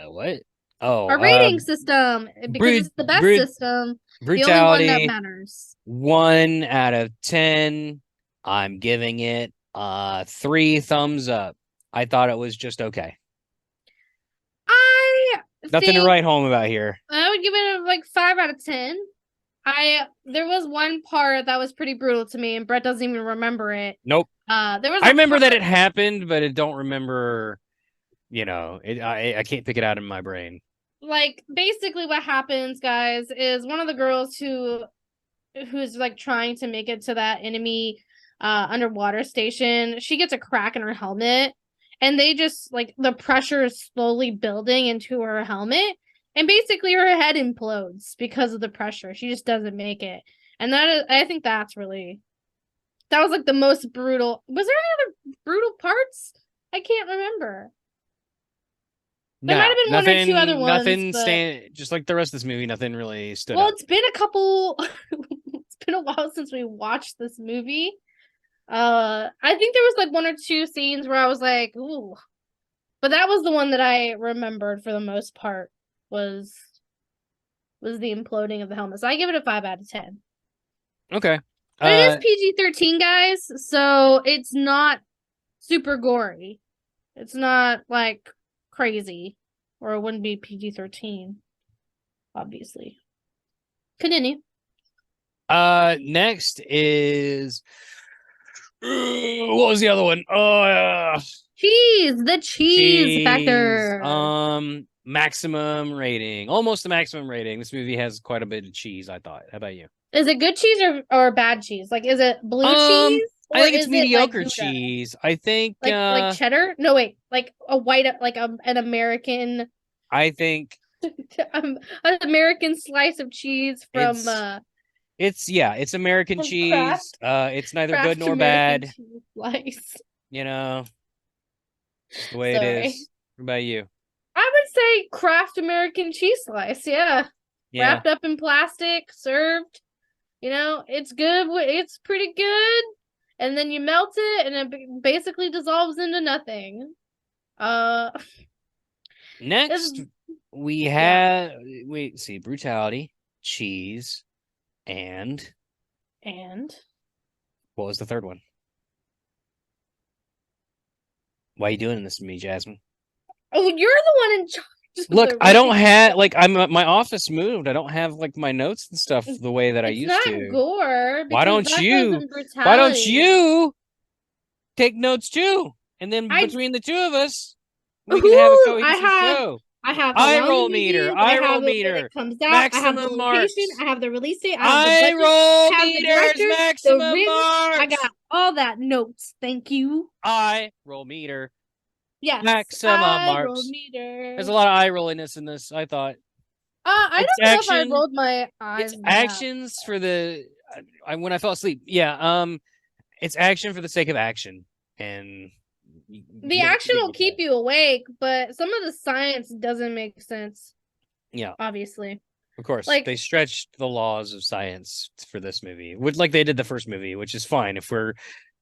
[SPEAKER 1] What? Oh,
[SPEAKER 2] our rating system, because it's the best system.
[SPEAKER 1] Brutality.
[SPEAKER 2] The only one that matters.
[SPEAKER 1] 1 out of 10. I'm giving it 3 thumbs up. I thought it was just okay.
[SPEAKER 2] I
[SPEAKER 1] Nothing to
[SPEAKER 2] think
[SPEAKER 1] write home about here.
[SPEAKER 2] I would give it like 5 out of 10. There was one part that was pretty brutal to me, and Brett doesn't even remember it.
[SPEAKER 1] Nope.
[SPEAKER 2] There was
[SPEAKER 1] I
[SPEAKER 2] a
[SPEAKER 1] remember
[SPEAKER 2] part,
[SPEAKER 1] that it happened, but I don't remember, I can't pick it out in my brain.
[SPEAKER 2] like basically what happens, guys, is one of the girls who's like trying to make it to that enemy underwater station, she gets a crack in her helmet, and they just like the pressure is slowly building into her helmet, and basically her head implodes because of the pressure. She just doesn't make it. And I think that was like the most brutal. Was there any other brutal parts? I can't remember. There might
[SPEAKER 1] No,
[SPEAKER 2] have been one or two other ones,
[SPEAKER 1] nothing
[SPEAKER 2] but
[SPEAKER 1] just like the rest of this movie, nothing really stood
[SPEAKER 2] well,
[SPEAKER 1] out.
[SPEAKER 2] it's been a couple it's been a while since we watched this movie. I think there was like one or two scenes where I was like, ooh. But that was the one that I remembered for the most part was the imploding of the helmet. So I give it a 5 out of 10.
[SPEAKER 1] Okay.
[SPEAKER 2] But it is PG-13, guys, so it's not super gory. It's not like crazy, or it wouldn't be PG-13, obviously. Continue.
[SPEAKER 1] Next is what was the other one?
[SPEAKER 2] Cheese, the cheese
[SPEAKER 1] Cheese.
[SPEAKER 2] factor.
[SPEAKER 1] Maximum rating. Almost the maximum rating. This movie has quite a bit of cheese, I thought. How about you?
[SPEAKER 2] Is it good cheese or bad cheese? Like, is it blue
[SPEAKER 1] Um,
[SPEAKER 2] cheese
[SPEAKER 1] I
[SPEAKER 2] or
[SPEAKER 1] think it's
[SPEAKER 2] is it like
[SPEAKER 1] mediocre
[SPEAKER 2] Gouda?
[SPEAKER 1] cheese. I think
[SPEAKER 2] Like cheddar? No, wait, like a white, like an American,
[SPEAKER 1] I think
[SPEAKER 2] an American slice of cheese
[SPEAKER 1] it's American
[SPEAKER 2] from
[SPEAKER 1] cheese. It's neither good
[SPEAKER 2] Kraft
[SPEAKER 1] nor
[SPEAKER 2] American
[SPEAKER 1] bad.
[SPEAKER 2] cheese slice.
[SPEAKER 1] You know, just the way it
[SPEAKER 2] Sorry,
[SPEAKER 1] is. What about you?
[SPEAKER 2] I would say Kraft American cheese slice. Yeah,
[SPEAKER 1] Yeah.
[SPEAKER 2] wrapped up in plastic, served. It's good. It's pretty good. And then you melt it, and it basically dissolves into nothing. Uh,
[SPEAKER 1] Next, we
[SPEAKER 2] yeah,
[SPEAKER 1] have wait, see, brutality, cheese, and
[SPEAKER 2] and
[SPEAKER 1] what was the third one? Why are you doing this to me, Jasmine?
[SPEAKER 2] oh, you're the one in charge of
[SPEAKER 1] Look,
[SPEAKER 2] the
[SPEAKER 1] I don't
[SPEAKER 2] rating.
[SPEAKER 1] have like I'm my office moved. I don't have like my notes and stuff the way that I
[SPEAKER 2] It's
[SPEAKER 1] used
[SPEAKER 2] not
[SPEAKER 1] to.
[SPEAKER 2] gore
[SPEAKER 1] Why
[SPEAKER 2] because
[SPEAKER 1] don't
[SPEAKER 2] that goes
[SPEAKER 1] you?
[SPEAKER 2] in
[SPEAKER 1] Why don't
[SPEAKER 2] brutality.
[SPEAKER 1] you take notes too? And then
[SPEAKER 2] I
[SPEAKER 1] between the two of us, we can have a
[SPEAKER 2] Ooh,
[SPEAKER 1] cohesive show.
[SPEAKER 2] I have how long the movie is. I
[SPEAKER 1] Eye roll
[SPEAKER 2] have it when it
[SPEAKER 1] meter,
[SPEAKER 2] comes out. I have the
[SPEAKER 1] maximum
[SPEAKER 2] location.
[SPEAKER 1] marks.
[SPEAKER 2] I have the release date. I have the
[SPEAKER 1] Eye
[SPEAKER 2] budget.
[SPEAKER 1] roll
[SPEAKER 2] I have the
[SPEAKER 1] meters,
[SPEAKER 2] director, the
[SPEAKER 1] maximum
[SPEAKER 2] rim. I
[SPEAKER 1] marks.
[SPEAKER 2] got all that notes. Thank you.
[SPEAKER 1] Eye roll meter,
[SPEAKER 2] Yes,
[SPEAKER 1] maximum
[SPEAKER 2] I rolled
[SPEAKER 1] marks. There's
[SPEAKER 2] meter.
[SPEAKER 1] a lot of eye rolliness in this, I thought.
[SPEAKER 2] I
[SPEAKER 1] It's
[SPEAKER 2] don't know if I
[SPEAKER 1] action.
[SPEAKER 2] rolled my
[SPEAKER 1] It's
[SPEAKER 2] eyes that.
[SPEAKER 1] actions for the when I fell asleep. Yeah, it's action for the sake of action. And
[SPEAKER 2] The action will keep you awake, but some of the science doesn't make sense.
[SPEAKER 1] Yeah,
[SPEAKER 2] Obviously,
[SPEAKER 1] of course.
[SPEAKER 2] like
[SPEAKER 1] They stretched the laws of science for this movie, which like they did the first movie, which is fine. If we're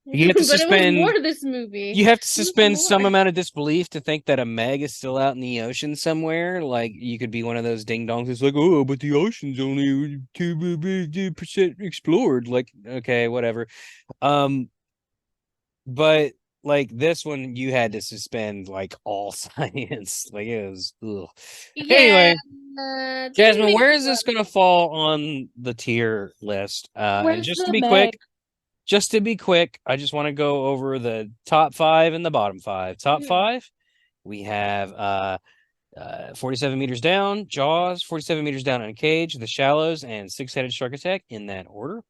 [SPEAKER 1] you have to
[SPEAKER 2] but it was more
[SPEAKER 1] suspend
[SPEAKER 2] to this movie.
[SPEAKER 1] you have to
[SPEAKER 2] It was
[SPEAKER 1] suspend some
[SPEAKER 2] more.
[SPEAKER 1] amount of disbelief to think that a Meg is still out in the ocean somewhere. Like you could be one of those ding dongs that's like, oh, but the ocean's only 2% explored. Like, okay, whatever. Um, but like this one, you had to suspend like all science. Like it was. Ugh.
[SPEAKER 2] Yeah,
[SPEAKER 1] Anyway,
[SPEAKER 2] didn't
[SPEAKER 1] Jasmine,
[SPEAKER 2] make
[SPEAKER 1] where
[SPEAKER 2] me
[SPEAKER 1] is this
[SPEAKER 2] love
[SPEAKER 1] gonna
[SPEAKER 2] it.
[SPEAKER 1] fall on the tier list? And
[SPEAKER 2] Where's
[SPEAKER 1] just to
[SPEAKER 2] the
[SPEAKER 1] be
[SPEAKER 2] Meg?
[SPEAKER 1] quick. Just to be quick, I just want to go over the top 5 and the bottom 5. Top 5, we have 47 meters down, Jaws, 47 meters down in a cage, The Shallows, and Six-Headed Shark Attack in that order.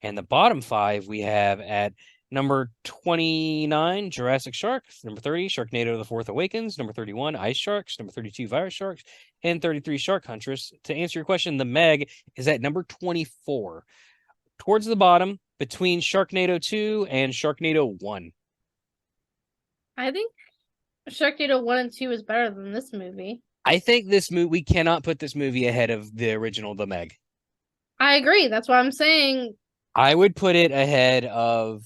[SPEAKER 1] And the bottom 5 we have at number 29, Jurassic Shark, number 30, Sharknado The Fourth Awakens, number 31, Ice Sharks, number 32, Virus Sharks, and 33, Shark Huntress. To answer your question, the Meg is at number 24, towards the bottom between Sharknado 2 and Sharknado 1.
[SPEAKER 2] I think Sharknado 1 and 2 is better than this movie.
[SPEAKER 1] I think this movie we cannot put this movie ahead of the original The Meg.
[SPEAKER 2] I agree. That's why I'm saying
[SPEAKER 1] I would put it ahead of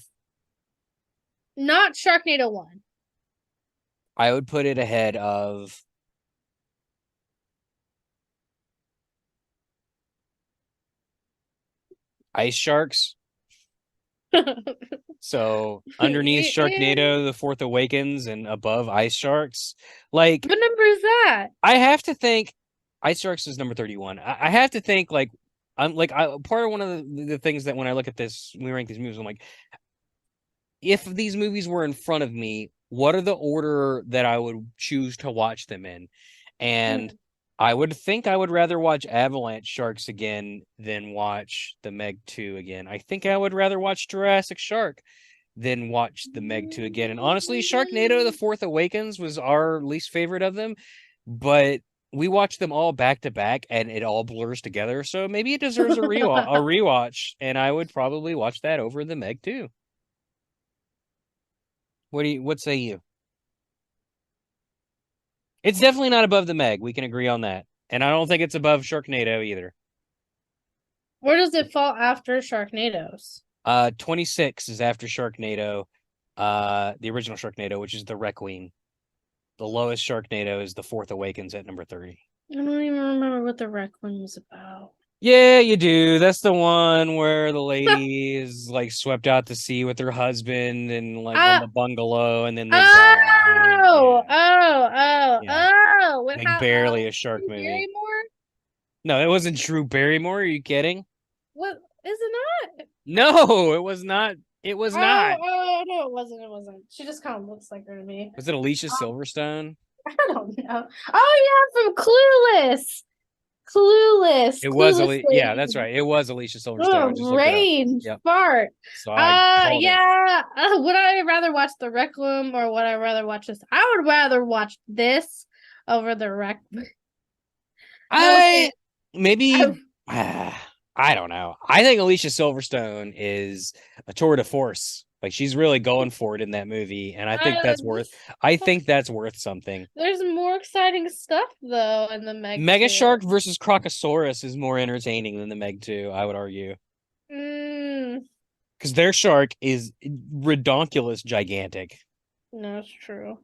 [SPEAKER 2] not Sharknado 1.
[SPEAKER 1] I would put it ahead of Ice Sharks So underneath
[SPEAKER 2] Yeah.
[SPEAKER 1] Sharknado, The Fourth Awakens, and above Ice Sharks, like
[SPEAKER 2] What number is that?
[SPEAKER 1] I have to think Ice Sharks is number 31. I have to think like I'm like part of one of the things that when I look at this, we rank these movies, I'm like, if these movies were in front of me, what are the order that I would choose to watch them in? And
[SPEAKER 2] Hmm.
[SPEAKER 1] I would think I would rather watch Avalanche Sharks again than watch the Meg 2 again. I think I would rather watch Jurassic Shark than watch the Meg 2 again. And honestly, Sharknado The Fourth Awakens was our least favorite of them, but we watched them all back to back and it all blurs together. So maybe it deserves a rewatch, and I would probably watch that over the Meg 2. What say you? It's definitely not above the Meg. We can agree on that. And I don't think it's above Sharknado either.
[SPEAKER 2] Where does it fall after Sharknadoes?
[SPEAKER 1] 26 is after Sharknado, the original Sharknado, which is the Requiem. The lowest Sharknado is The Fourth Awakens at number 30.
[SPEAKER 2] I don't even remember what the rec one was about.
[SPEAKER 1] Yeah, you do. That's the one where the lady is like swept out to sea with her husband and like on
[SPEAKER 2] Uh,
[SPEAKER 1] the bungalow and then they die.
[SPEAKER 2] oh,
[SPEAKER 1] Yeah.
[SPEAKER 2] oh, oh,
[SPEAKER 1] Yeah.
[SPEAKER 2] oh. With
[SPEAKER 1] Like
[SPEAKER 2] how
[SPEAKER 1] barely a shark
[SPEAKER 2] Drew
[SPEAKER 1] movie.
[SPEAKER 2] Barrymore?
[SPEAKER 1] No, it wasn't Drew Barrymore. Are you kidding?
[SPEAKER 2] What is it not?
[SPEAKER 1] No, it was not. It was not.
[SPEAKER 2] Oh, no, it wasn't. It wasn't. She just kind of looks like her to me.
[SPEAKER 1] Was it Alicia
[SPEAKER 2] Um,
[SPEAKER 1] Silverstone?
[SPEAKER 2] I don't know. Oh yeah, from Clueless. Clueless.
[SPEAKER 1] It was
[SPEAKER 2] Clueless
[SPEAKER 1] Yeah,
[SPEAKER 2] lady.
[SPEAKER 1] that's right. It was Alicia Silverstone.
[SPEAKER 2] Oh,
[SPEAKER 1] I just looked it up.
[SPEAKER 2] rain
[SPEAKER 1] Yep.
[SPEAKER 2] fart.
[SPEAKER 1] So I called it.
[SPEAKER 2] Yeah. Would I rather watch the Requiem or would I rather watch this? I would rather watch this over the Rec. No
[SPEAKER 1] I
[SPEAKER 2] offense.
[SPEAKER 1] maybe I don't know. I think Alicia Silverstone is a tour de force. Like she's really going for it in that movie, and I think that's worth something.
[SPEAKER 2] There's more exciting stuff though in the Meg
[SPEAKER 1] Mega
[SPEAKER 2] 2.
[SPEAKER 1] Shark versus Crocosaurus is more entertaining than the Meg 2, I would argue.
[SPEAKER 2] Mm,
[SPEAKER 1] Because their shark is redonkulous gigantic.
[SPEAKER 2] no, it's true.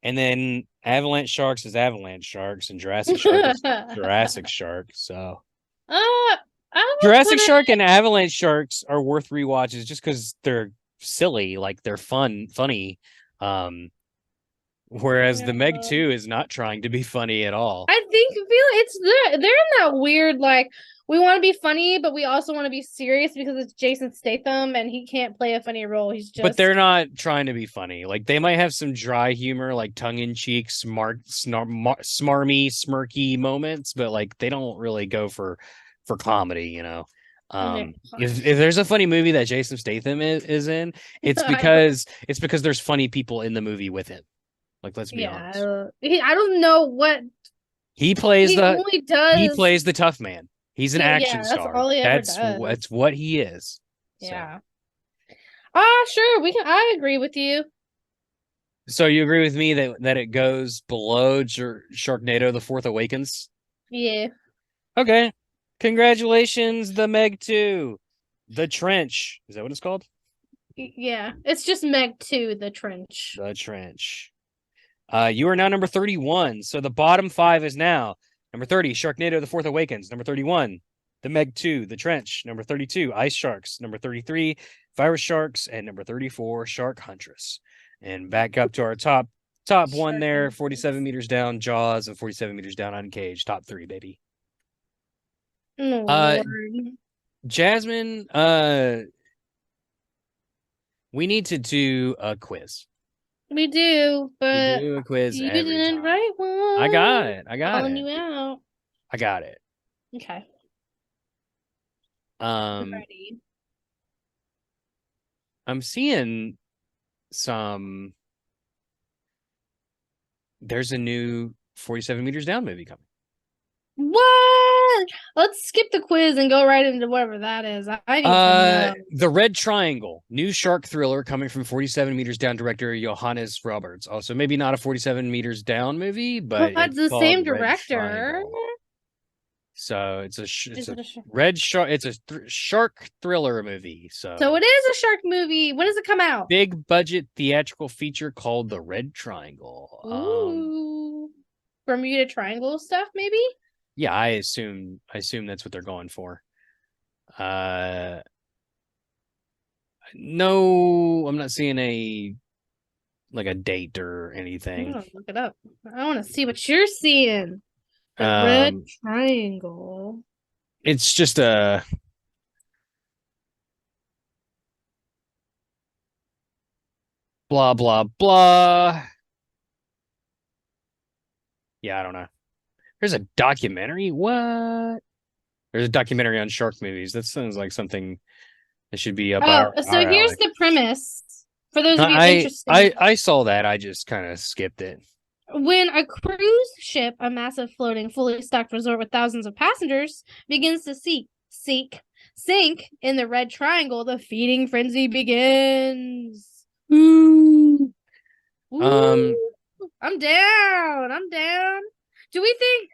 [SPEAKER 1] And then Avalanche Sharks is Avalanche Sharks, and Jurassic Shark is Jurassic Shark. So
[SPEAKER 2] I would
[SPEAKER 1] Jurassic
[SPEAKER 2] put
[SPEAKER 1] Shark
[SPEAKER 2] it.
[SPEAKER 1] and Avalanche Sharks are worth rewatches just because they're silly, like they're funny. Um, whereas the Meg
[SPEAKER 2] Yeah.
[SPEAKER 1] 2 is not trying to be funny at all.
[SPEAKER 2] I think feel it's they're in that weird like we want to be funny, but we also want to be serious because it's Jason Statham and he can't play a funny role. He's
[SPEAKER 1] But they're
[SPEAKER 2] just
[SPEAKER 1] not trying to be funny. Like they might have some dry humor, like tongue in cheek, smarmy, smirky moments, but like they don't really go for comedy, you know.
[SPEAKER 2] okay.
[SPEAKER 1] If there's a funny movie that Jason Statham is in,
[SPEAKER 2] I don't.
[SPEAKER 1] it's because there's funny people in the movie with him. Like let's be
[SPEAKER 2] Yeah,
[SPEAKER 1] honest.
[SPEAKER 2] I don't know what
[SPEAKER 1] He plays
[SPEAKER 2] he
[SPEAKER 1] the
[SPEAKER 2] only
[SPEAKER 1] he
[SPEAKER 2] does.
[SPEAKER 1] plays the tough man. He's an action
[SPEAKER 2] Yeah, that's
[SPEAKER 1] star.
[SPEAKER 2] all he ever
[SPEAKER 1] That's
[SPEAKER 2] does.
[SPEAKER 1] what he is. So
[SPEAKER 2] Yeah. Sure, we can. I agree with you.
[SPEAKER 1] so you agree with me that it goes below Sharknado: The Fourth Awakens?
[SPEAKER 2] Yeah.
[SPEAKER 1] Okay. Congratulations, the Meg 2. The Trench. Is that what it's called?
[SPEAKER 2] Yeah. It's just Meg 2, the trench.
[SPEAKER 1] The Trench. You are now number 31. So the bottom five is now number 30, Sharknado: The Fourth Awakens. Number 31, The Meg 2, The Trench. Number 32, Ice Sharks. Number 33, Virus Sharks. And number 34, Shark Huntress. And back up to our top one
[SPEAKER 2] Shark
[SPEAKER 1] there,
[SPEAKER 2] Huntress.
[SPEAKER 1] 47 meters down, Jaws, and 47 meters down, Uncaged. Top three, baby.
[SPEAKER 2] Oh,
[SPEAKER 1] Uh,
[SPEAKER 2] Lord.
[SPEAKER 1] Jazmin, we need to do a quiz.
[SPEAKER 2] We do,
[SPEAKER 1] We
[SPEAKER 2] but
[SPEAKER 1] do a quiz
[SPEAKER 2] you
[SPEAKER 1] every
[SPEAKER 2] didn't
[SPEAKER 1] time.
[SPEAKER 2] write
[SPEAKER 1] I got
[SPEAKER 2] one.
[SPEAKER 1] it. I got
[SPEAKER 2] Calling
[SPEAKER 1] it.
[SPEAKER 2] you out.
[SPEAKER 1] I got it.
[SPEAKER 2] Okay.
[SPEAKER 1] Um,
[SPEAKER 2] Ready.
[SPEAKER 1] I'm seeing some. There's a new 47 meters down movie coming.
[SPEAKER 2] What? Let's skip the quiz and go right into whatever that is. I need to know.
[SPEAKER 1] The Red Triangle, new shark thriller coming from 47 meters down director Johannes Roberts. Also, maybe not a 47 meters down movie, but
[SPEAKER 2] But
[SPEAKER 1] it's
[SPEAKER 2] the
[SPEAKER 1] called
[SPEAKER 2] same
[SPEAKER 1] Red
[SPEAKER 2] director.
[SPEAKER 1] Triangle. So it's
[SPEAKER 2] Is
[SPEAKER 1] a
[SPEAKER 2] it a shark?
[SPEAKER 1] red shark. It's a shark thriller movie.
[SPEAKER 2] So
[SPEAKER 1] So
[SPEAKER 2] it is a shark movie. When does it come out?
[SPEAKER 1] big budget theatrical feature called The Red Triangle.
[SPEAKER 2] Ooh. Bermuda Triangle stuff, maybe?
[SPEAKER 1] Yeah, I assume that's what they're going for. No, I'm not seeing a date or
[SPEAKER 2] I'm
[SPEAKER 1] anything.
[SPEAKER 2] gonna look it up. I want to see what you're seeing. The red
[SPEAKER 1] Um,
[SPEAKER 2] triangle.
[SPEAKER 1] it's just a blah blah blah. Yeah, I don't know. There's a documentary. What? There's a documentary on shark movies. That sounds like something that should be up
[SPEAKER 2] Oh, so
[SPEAKER 1] our
[SPEAKER 2] here's
[SPEAKER 1] alley.
[SPEAKER 2] the premise. For those of you
[SPEAKER 1] I
[SPEAKER 2] interested,
[SPEAKER 1] I saw that. I just kind of skipped it.
[SPEAKER 2] when a cruise ship, a massive floating, fully stocked resort with thousands of passengers, begins to sink in the red triangle, the feeding frenzy begins.
[SPEAKER 1] Ooh. Um,
[SPEAKER 2] Ooh, I'm down. I'm down. Do we think?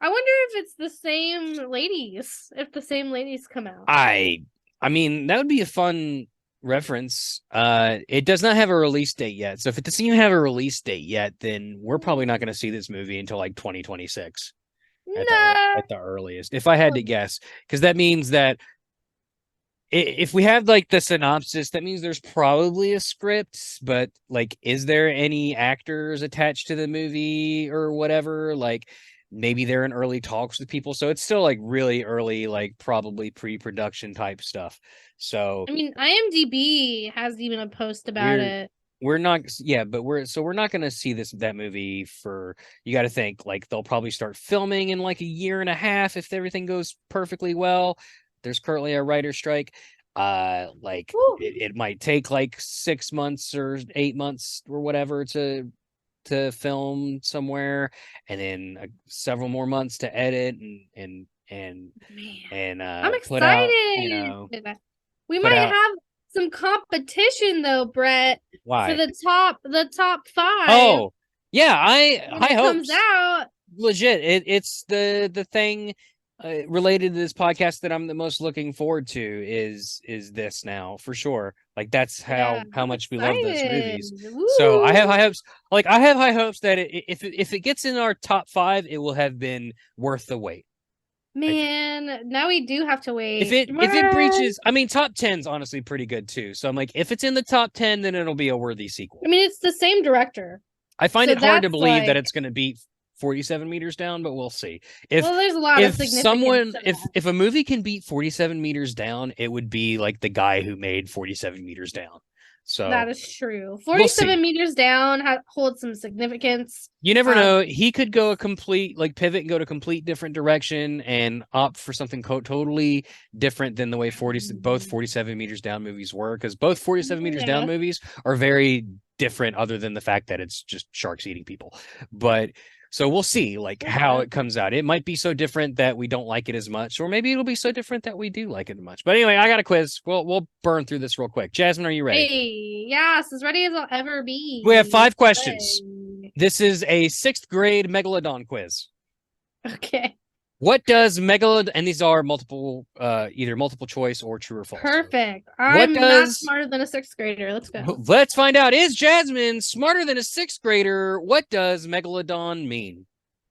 [SPEAKER 2] I wonder if it's the same ladies. If the same ladies come out.
[SPEAKER 1] I mean, that would be a fun reference. It does not have a release date yet. So if it doesn't even have a release date yet, then we're probably not going to see this movie until like 2026
[SPEAKER 2] No.
[SPEAKER 1] at the earliest. If I had to guess, because that means that if we have like the synopsis, that means there's probably a script, but like, is there any actors attached to the movie or whatever? Like, maybe they're in early talks with people. So it's still like really early, like probably pre-production type stuff. So
[SPEAKER 2] I mean, IMDb has even a post about
[SPEAKER 1] we're
[SPEAKER 2] it.
[SPEAKER 1] we're not yeah, but we're not gonna see that movie for you gotta think like they'll probably start filming in like a year and a half if everything goes perfectly well. There's currently a writer strike. Like
[SPEAKER 2] Woo.
[SPEAKER 1] it might take like 6 months or 8 months or whatever to film somewhere, and then several more months to edit
[SPEAKER 2] Man,
[SPEAKER 1] and
[SPEAKER 2] I'm
[SPEAKER 1] put out,
[SPEAKER 2] excited. We
[SPEAKER 1] put
[SPEAKER 2] might
[SPEAKER 1] out
[SPEAKER 2] have some competition though, Brett, for
[SPEAKER 1] why.
[SPEAKER 2] the top five
[SPEAKER 1] Oh, yeah, I
[SPEAKER 2] when
[SPEAKER 1] high
[SPEAKER 2] it comes
[SPEAKER 1] hopes.
[SPEAKER 2] out.
[SPEAKER 1] Legit. It's the thing related to this podcast that I'm the most looking forward to is this now for sure. Like that's
[SPEAKER 2] Yeah,
[SPEAKER 1] how
[SPEAKER 2] I'm
[SPEAKER 1] much we love those
[SPEAKER 2] excited.
[SPEAKER 1] movies. So I have
[SPEAKER 2] Woo.
[SPEAKER 1] high hopes. Like I have high hopes that if it gets in our top 5, it will have been worth the wait. I think.
[SPEAKER 2] Man, now we do have to
[SPEAKER 1] If
[SPEAKER 2] wait.
[SPEAKER 1] it breaches, I mean, top 10's honestly pretty good too. So I'm like, if it's in the top 10, then it'll be a worthy sequel.
[SPEAKER 2] I mean, it's the same director.
[SPEAKER 1] I find
[SPEAKER 2] So
[SPEAKER 1] it hard to
[SPEAKER 2] that's
[SPEAKER 1] believe that
[SPEAKER 2] like,
[SPEAKER 1] it's going to beat 47 meters down, but we'll see. If
[SPEAKER 2] well, there's a lot of
[SPEAKER 1] if
[SPEAKER 2] significance
[SPEAKER 1] someone
[SPEAKER 2] to that.
[SPEAKER 1] if a movie can beat 47 meters down, it would be like the guy who made 47 meters down.
[SPEAKER 2] That
[SPEAKER 1] So
[SPEAKER 2] is true.
[SPEAKER 1] we'll
[SPEAKER 2] 47
[SPEAKER 1] see.
[SPEAKER 2] meters down holds some significance.
[SPEAKER 1] You never know. He could go a complete like pivot and go to complete different direction and opt for something totally different than the way both 47 meters down movies were, because both 47 meters down
[SPEAKER 2] Yeah.
[SPEAKER 1] movies are very different other than the fact that it's just sharks eating people. But so we'll see like how it comes out. It might be so different that we don't like it as much, or maybe it'll be so different that we do like it much. But anyway, I got a quiz. We'll burn through this real quick. Jazmin, are you ready?
[SPEAKER 2] Hey, yes, as ready as I'll ever be.
[SPEAKER 1] We have 5 questions.
[SPEAKER 2] Hey.
[SPEAKER 1] This is a 6th grade Megalodon quiz.
[SPEAKER 2] Okay.
[SPEAKER 1] What does Megalodon, and these are multiple, either multiple choice or true or false.
[SPEAKER 2] Perfect.
[SPEAKER 1] What
[SPEAKER 2] I'm not
[SPEAKER 1] does,
[SPEAKER 2] smarter than a 6th grader. Let's go.
[SPEAKER 1] let's find out. Is Jazmin smarter than a 6th grader? What does Megalodon mean?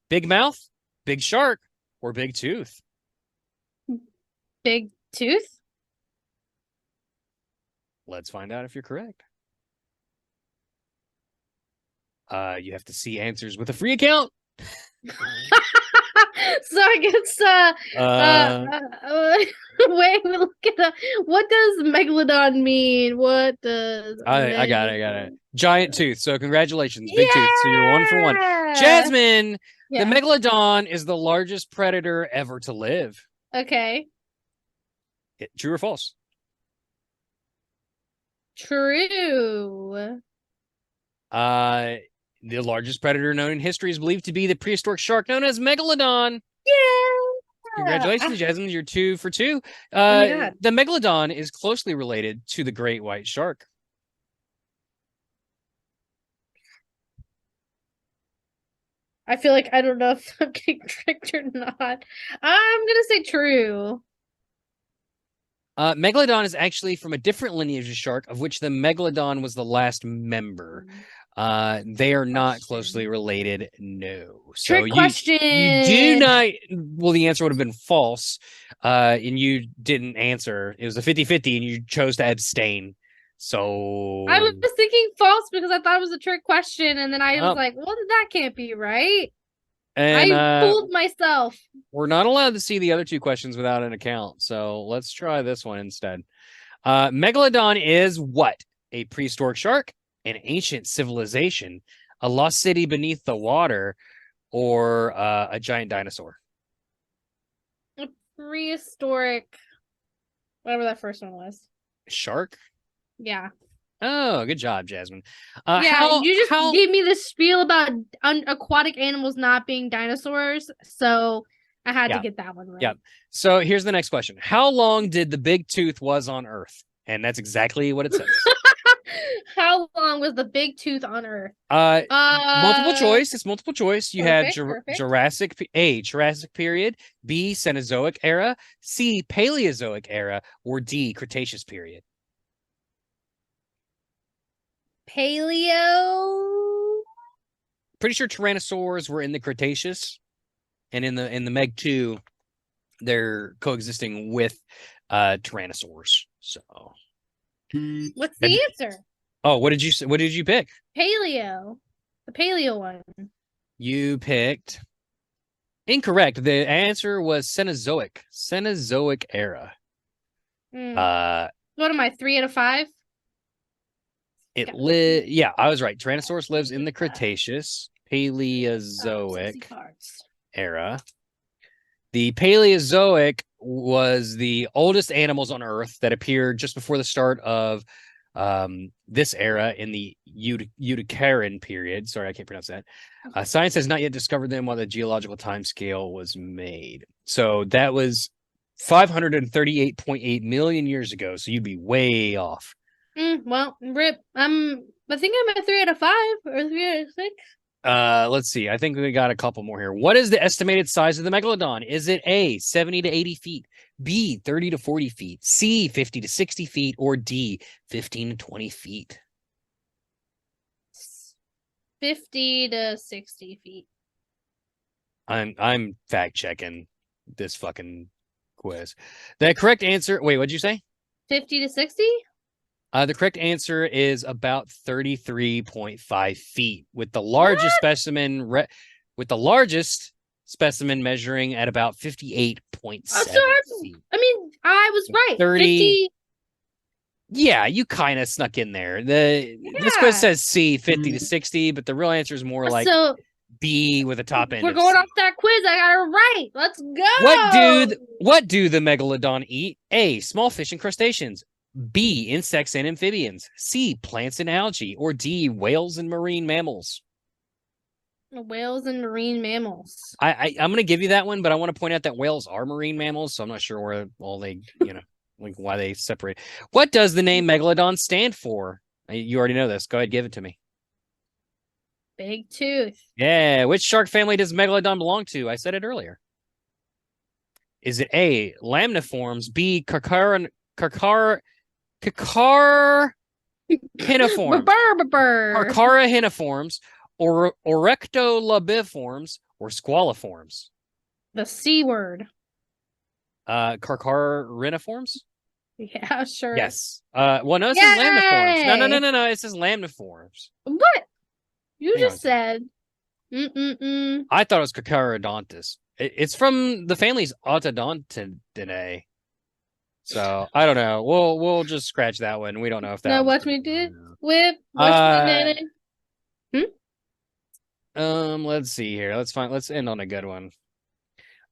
[SPEAKER 1] Big mouth, big shark, or big tooth?
[SPEAKER 2] Big tooth?
[SPEAKER 1] Let's find out if you're correct. You have to see answers with a free account.
[SPEAKER 2] So I guess wait, we look at that. What does megalodon mean? What does
[SPEAKER 1] I got it. Giant tooth. So congratulations, big tooth. So you're 1 for 1. Jazmin, the Megalodon is the largest predator ever to live.
[SPEAKER 2] Okay.
[SPEAKER 1] True or false?
[SPEAKER 2] True.
[SPEAKER 1] The largest predator known in history is believed to be the prehistoric shark known as Megalodon.
[SPEAKER 2] Yeah.
[SPEAKER 1] Congratulations, Jazmin. You're 2 for 2.
[SPEAKER 2] Oh my God.
[SPEAKER 1] The Megalodon is closely related to the great white shark.
[SPEAKER 2] I feel like I don't know if I'm getting tricked or not. I'm gonna say true.
[SPEAKER 1] Megalodon is actually from a different lineage of shark, of which the Megalodon was the last member. They are not
[SPEAKER 2] Question.
[SPEAKER 1] closely related. No. So
[SPEAKER 2] Trick question.
[SPEAKER 1] You do not. Well, the answer would have been false. And you didn't answer. It was a 50-50 and you chose to abstain. So
[SPEAKER 2] I was thinking false because I thought it was a trick question, and then I was like, well, that can't be right.
[SPEAKER 1] And
[SPEAKER 2] I fooled myself.
[SPEAKER 1] We're not allowed to see the other two questions without an account. So let's try this one instead. Megalodon is what? A prehistoric shark, an ancient civilization, a lost city beneath the water, or a giant dinosaur?
[SPEAKER 2] A prehistoric, whatever that first one was.
[SPEAKER 1] Shark?
[SPEAKER 2] Yeah.
[SPEAKER 1] Oh, good job, Jazmin.
[SPEAKER 2] You just gave me the spiel about aquatic animals not being dinosaurs, so I had to get that one right.
[SPEAKER 1] Yep. So here's the next question. How long did the big tooth was on Earth? And that's exactly what it says.
[SPEAKER 2] How long was the big tooth on Earth?
[SPEAKER 1] Multiple choice. It's multiple choice. You
[SPEAKER 2] perfect,
[SPEAKER 1] have Jurassic period, B, Cenozoic era, C, Paleozoic era, or D, Cretaceous period.
[SPEAKER 2] Paleo.
[SPEAKER 1] Pretty sure tyrannosaurs were in the Cretaceous, and in the Meg 2, they're coexisting with tyrannosaurs. So,
[SPEAKER 2] what's the answer?
[SPEAKER 1] Oh, what did you say? What did you pick?
[SPEAKER 2] Paleo, the paleo one.
[SPEAKER 1] You picked incorrect. The answer was Cenozoic era.
[SPEAKER 2] What am I? 3 out of 5.
[SPEAKER 1] Yeah, I was right. Tyrannosaurus lives in the Cretaceous, Paleozoic era. The Paleozoic was the oldest animals on Earth that appeared just before the start of this era in the Utica period. Sorry, I can't pronounce that. Science has not yet discovered them while the geological time scale was made. So that was 538.8 million years ago. So you'd be way off.
[SPEAKER 2] Well, rip. I think I'm at 3 out of 5 or 3 out of 6.
[SPEAKER 1] Let's see. I think we got a couple more here. What is the estimated size of the megalodon? Is it A, 70 to 80 feet, B, 30 to 40 feet, C, 50 to 60 feet, or D, 15 to 20 feet?
[SPEAKER 2] 50 to 60 feet.
[SPEAKER 1] I'm fact checking this fucking quiz. The correct answer. Wait, what'd you say?
[SPEAKER 2] 50 to 60?
[SPEAKER 1] The correct answer is about 33.5 feet, with the largest specimen measuring at about 58.7 feet.
[SPEAKER 2] I mean, I was right.
[SPEAKER 1] 30. Yeah, you kind of snuck in there. This quiz says C, 50 to 60, but the real answer is more like B with a top end.
[SPEAKER 2] We're going off that quiz. I got it right. Let's go.
[SPEAKER 1] What do the megalodon eat? A, small fish and crustaceans. B, insects and amphibians. C, plants and algae. Or D, whales and marine mammals.
[SPEAKER 2] Whales and marine mammals.
[SPEAKER 1] I'm going to give you that one, but I want to point out that whales are marine mammals, so I'm not sure where all they, like why they separate. What does the name megalodon stand for? You already know this. Go ahead, give it to me.
[SPEAKER 2] Big tooth.
[SPEAKER 1] Yeah. Which shark family does megalodon belong to? I said it earlier. Is it A, lamniforms, B, carcharhiniforms, or orectolabiforms, or squaliforms?
[SPEAKER 2] The C word.
[SPEAKER 1] Carcharhiniforms?
[SPEAKER 2] Yeah, sure.
[SPEAKER 1] Yes. Well, no, it says lamniforms. No. It says lamniforms.
[SPEAKER 2] What? You just said.
[SPEAKER 1] I thought it was Carcharodontus. It's from the family's Odontodontidae. So I don't know. We'll just scratch that one. We don't know if that.
[SPEAKER 2] No, watch me do whip. Watch me
[SPEAKER 1] Let's see here. Let's end on a good one.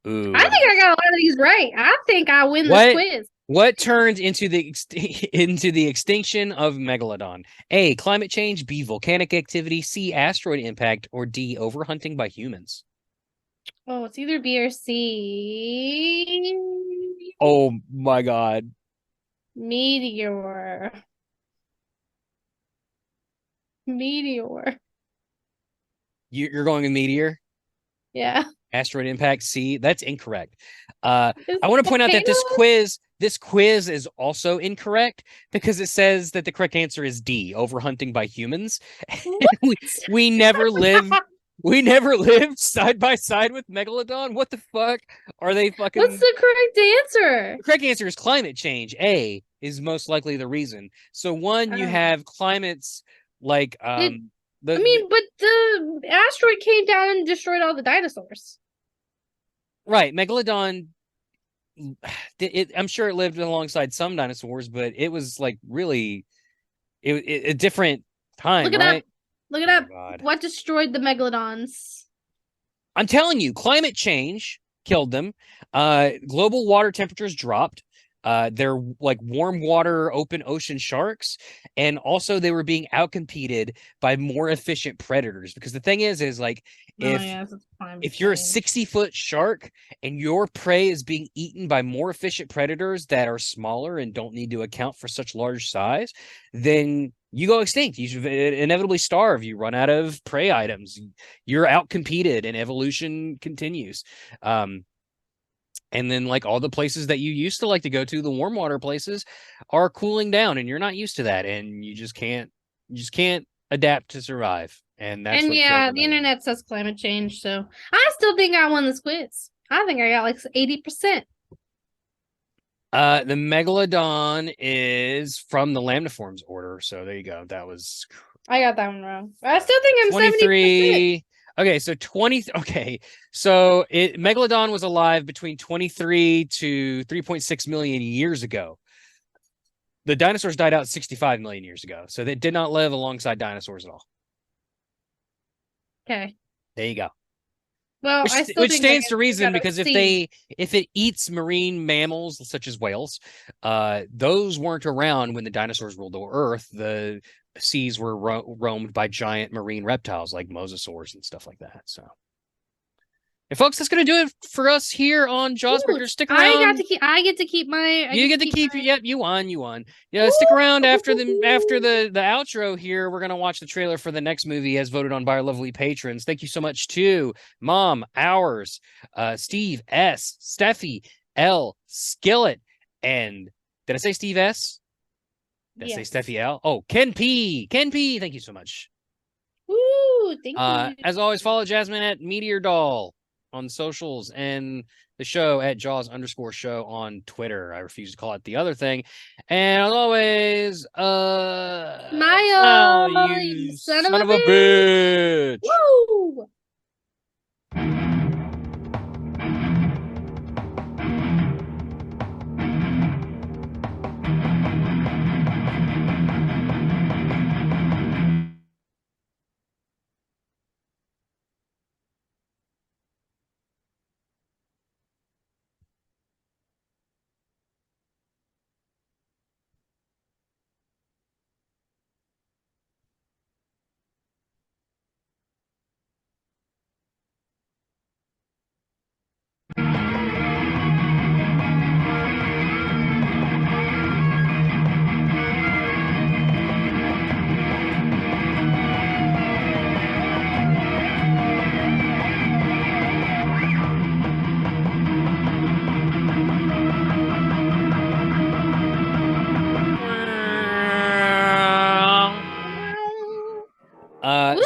[SPEAKER 1] Ooh.
[SPEAKER 2] I think I got a lot of these right. I think I win this quiz.
[SPEAKER 1] What turned into the extinction of megalodon? A, climate change. B, volcanic activity. C, asteroid impact. Or D, overhunting by humans.
[SPEAKER 2] Oh, it's either B or C.
[SPEAKER 1] Oh my God.
[SPEAKER 2] Meteor.
[SPEAKER 1] You're going with meteor?
[SPEAKER 2] Yeah.
[SPEAKER 1] Asteroid impact. C. That's incorrect. I want to point out that this quiz this quiz is also incorrect because it says that the correct answer is D, overhunting by humans. we, we never lived. We never lived side by side with Megalodon. What the fuck are they fucking?
[SPEAKER 2] What's the correct answer?
[SPEAKER 1] The correct answer is climate change. A is most likely the reason. So one, you have climates like
[SPEAKER 2] but the asteroid came down and destroyed all the dinosaurs.
[SPEAKER 1] Right, Megalodon. I'm sure it lived alongside some dinosaurs, but it was like really a different time.
[SPEAKER 2] Look it
[SPEAKER 1] right?
[SPEAKER 2] up. Look it up. God. What destroyed the megalodons?
[SPEAKER 1] I'm telling you, climate change killed them. Global water temperatures dropped. They're like warm water, open ocean sharks. And also they were being outcompeted by more efficient predators. Because the thing is like, if you're a 60-foot shark and your prey is being eaten by more efficient predators that are smaller and don't need to account for such large size, then you go extinct. You inevitably starve. You run out of prey items. You're outcompeted and evolution continues. And then like all the places that you used to like to go to, the warm water places, are cooling down and you're not used to that. And you just can't adapt to survive. And that's
[SPEAKER 2] the internet says climate change. So I still think I won this quiz. I think I got like 80%.
[SPEAKER 1] The Megalodon is from the Lamniforms order. So there you go. That was...
[SPEAKER 2] I got that one wrong. I still think I'm
[SPEAKER 1] 23.
[SPEAKER 2] 70%.
[SPEAKER 1] Okay, so Megalodon was alive between 23 to 3.6 million years ago. The dinosaurs died out 65 million years ago. So they did not live alongside dinosaurs at all.
[SPEAKER 2] Okay.
[SPEAKER 1] There you go.
[SPEAKER 2] Well,
[SPEAKER 1] which stands to reason, because if it eats marine mammals such as whales, those weren't around when the dinosaurs ruled the earth. The seas were roamed by giant marine reptiles like mosasaurs and stuff like that. So, and folks, that's gonna do it for us here on Jawsbreakers. Stick around.
[SPEAKER 2] I get to keep my.
[SPEAKER 1] Yep, you won. Yeah, woo! Stick around after the outro here. We're gonna watch the trailer for the next movie as voted on by our lovely patrons. Thank you so much to Mom, Ours, Steve S, Stephie L, Skillet, and did I say Steve S? Did I say Stephie L? Oh, Ken P. Thank you so much.
[SPEAKER 2] Woo! Thank you.
[SPEAKER 1] As always, follow Jazmin at MeteorDoll on socials and the show at Jaws_show on Twitter. I refuse to call it the other thing. And as always,
[SPEAKER 2] Maya,
[SPEAKER 1] you son of a bitch.
[SPEAKER 2] Woo!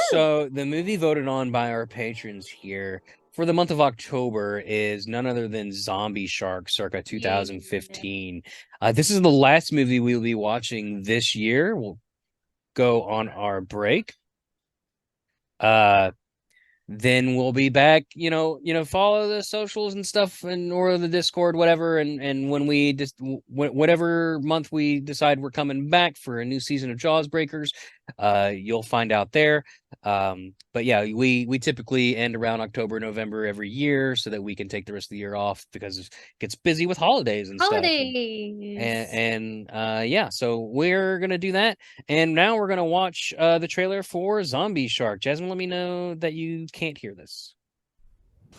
[SPEAKER 1] So the movie voted on by our patrons here for the month of October is none other than Zombie Shark, circa 2015. This is the last movie we'll be watching this year. We'll go on our break. Then we'll be back, follow the socials and stuff, or the Discord, whatever. And when we just whatever month we decide we're coming back for a new season of Jawsbreakers, you'll find out there. But yeah, we typically end around October, November every year so that we can take the rest of the year off because it gets busy with holidays and stuff. And yeah, so we're gonna do that. And now we're gonna watch the trailer for Zombie Shark. Jazmin, let me know that you can't hear this.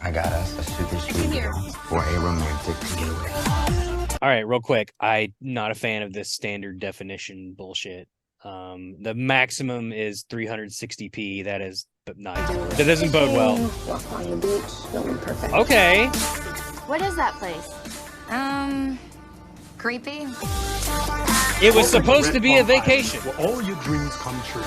[SPEAKER 3] I got us a super sweet for a romantic getaway.
[SPEAKER 1] All right, real quick. I'm not a fan of this standard definition bullshit. The maximum is 360p. That is nice. That doesn't bode well.
[SPEAKER 4] Walk on the beach, feeling perfect.
[SPEAKER 1] Okay.
[SPEAKER 5] What is that place?
[SPEAKER 4] creepy?
[SPEAKER 1] It was supposed to be a vacation.
[SPEAKER 5] Where all your dreams come true.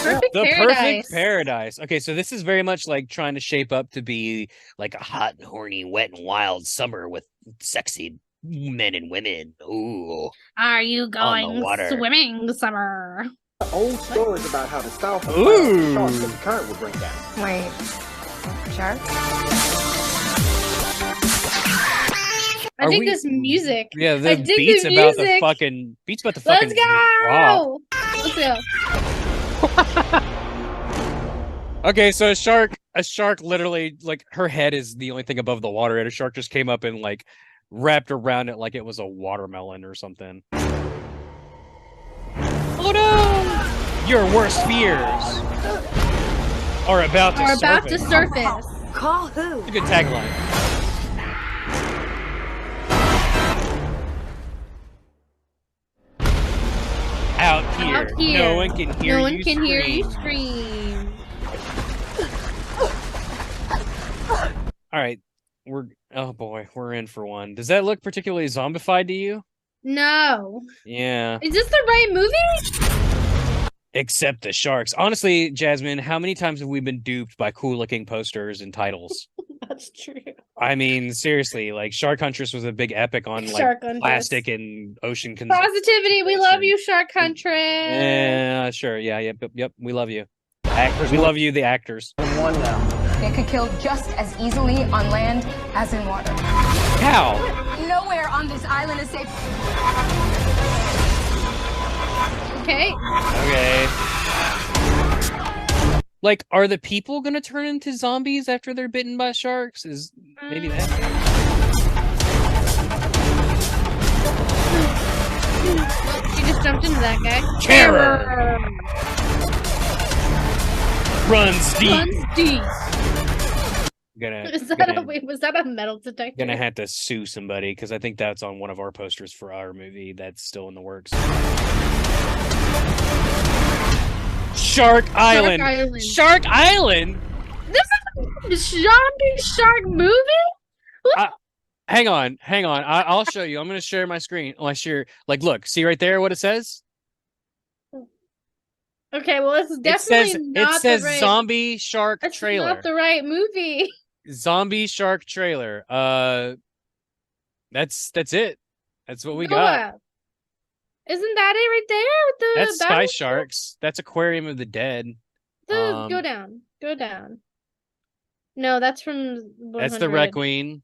[SPEAKER 2] Perfect
[SPEAKER 1] The
[SPEAKER 2] paradise.
[SPEAKER 1] perfect paradise. Okay, so this is very much like trying to shape up to be like a hot and horny, wet and wild summer with sexy men and women. Ooh.
[SPEAKER 2] Are you
[SPEAKER 1] On the
[SPEAKER 2] going
[SPEAKER 1] water.
[SPEAKER 2] swimming this summer?
[SPEAKER 6] Old stories about how the South
[SPEAKER 1] Ooh.
[SPEAKER 6] sharks that the current would bring down.
[SPEAKER 4] Wait, shark?
[SPEAKER 2] I
[SPEAKER 1] Are
[SPEAKER 2] dig
[SPEAKER 1] we-
[SPEAKER 2] this music.
[SPEAKER 1] Yeah,
[SPEAKER 2] I
[SPEAKER 1] the
[SPEAKER 2] dig the
[SPEAKER 1] beats about the
[SPEAKER 2] music.
[SPEAKER 1] fucking
[SPEAKER 2] Let's
[SPEAKER 1] raw.
[SPEAKER 2] go! Let's go.
[SPEAKER 1] Okay, so a shark literally, like, her head is the only thing above the water, and a shark just came up and, like, wrapped around it like it was a watermelon or something. Oh no! Your worst fears are about to surface.
[SPEAKER 4] Call who?
[SPEAKER 1] It's a good tagline. Out here, no one can hear
[SPEAKER 2] No one
[SPEAKER 1] you
[SPEAKER 2] can hear you
[SPEAKER 1] scream.
[SPEAKER 2] scream.
[SPEAKER 1] All right, oh boy, we're in for one. Does that look particularly zombified to you?
[SPEAKER 2] No.
[SPEAKER 1] Yeah.
[SPEAKER 2] Is this the right movie?
[SPEAKER 1] Except the sharks. Honestly, Jazmin, how many times have we been duped by cool-looking posters and titles?
[SPEAKER 2] That's true.
[SPEAKER 1] I mean, seriously, like Shark Huntress was a big epic on like
[SPEAKER 2] Shark Huntress.
[SPEAKER 1] plastic and ocean
[SPEAKER 2] Positivity, we love you, Shark Country.
[SPEAKER 1] Yeah, sure. Yeah, yep. We love you. Actors, we love you, the actors.
[SPEAKER 6] One now.
[SPEAKER 4] It could kill just as easily on land as in water.
[SPEAKER 1] How?
[SPEAKER 4] Nowhere on this island is safe.
[SPEAKER 2] Okay.
[SPEAKER 1] Okay. Like, are the people gonna turn into zombies after they're bitten by sharks? Is maybe that?
[SPEAKER 2] Well, she just jumped into that guy.
[SPEAKER 1] Terror! Runs deep.
[SPEAKER 2] Runs deep. Was that a metal detector?
[SPEAKER 1] Gonna have to sue somebody because I think that's on one of our posters for our movie that's still in the works. Shark Island. Shark Island.
[SPEAKER 2] This is a zombie shark movie?
[SPEAKER 1] Hang on. I'll show you. I'm gonna share my screen. Like, look, see right there what it says?
[SPEAKER 2] Okay, well, it's definitely not
[SPEAKER 1] it says
[SPEAKER 2] the right...
[SPEAKER 1] zombie shark
[SPEAKER 2] That's
[SPEAKER 1] trailer.
[SPEAKER 2] not the right movie.
[SPEAKER 1] Zombie shark trailer. That's it. That's what we
[SPEAKER 2] Go
[SPEAKER 1] got.
[SPEAKER 2] up. Isn't that it right there? With the
[SPEAKER 1] That's Sky
[SPEAKER 2] battleship?
[SPEAKER 1] Sharks. That's Aquarium of the Dead.
[SPEAKER 2] Go down. Go down. No, that's from 100.
[SPEAKER 1] That's the Requiem.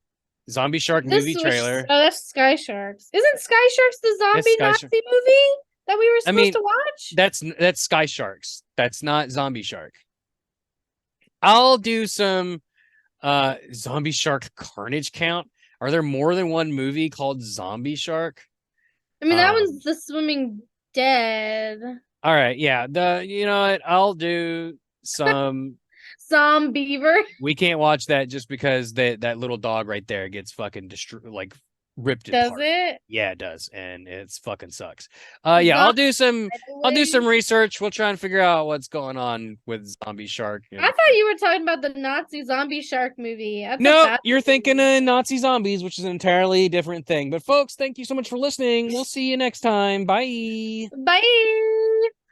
[SPEAKER 1] Zombie Shark
[SPEAKER 2] This
[SPEAKER 1] movie
[SPEAKER 2] was-
[SPEAKER 1] trailer.
[SPEAKER 2] Oh, that's Sky Sharks. Isn't Sky Sharks the zombie
[SPEAKER 1] Sky
[SPEAKER 2] Nazi movie that we were
[SPEAKER 1] I
[SPEAKER 2] supposed
[SPEAKER 1] mean,
[SPEAKER 2] to watch?
[SPEAKER 1] That's Sky Sharks. That's not Zombie Shark. I'll do some Zombie Shark Carnage count. Are there more than one movie called Zombie Shark?
[SPEAKER 2] I mean, that one's The Swimming Dead.
[SPEAKER 1] All right, yeah. You know what? I'll do some.
[SPEAKER 2] Zombiever.
[SPEAKER 1] We can't watch that just because that little dog right there gets fucking ripped
[SPEAKER 2] Does
[SPEAKER 1] apart.
[SPEAKER 2] it?
[SPEAKER 1] Yeah, it does, and it's fucking sucks. Yeah, I'll do some research. We'll try and figure out what's going on with Zombie Shark.
[SPEAKER 2] I thought you were talking about the Nazi zombie shark movie. I thought
[SPEAKER 1] No,
[SPEAKER 2] that's-
[SPEAKER 1] you're thinking of Nazi zombies, which is an entirely different thing. But folks, thank you so much for listening. We'll see you next time. Bye.
[SPEAKER 2] Bye.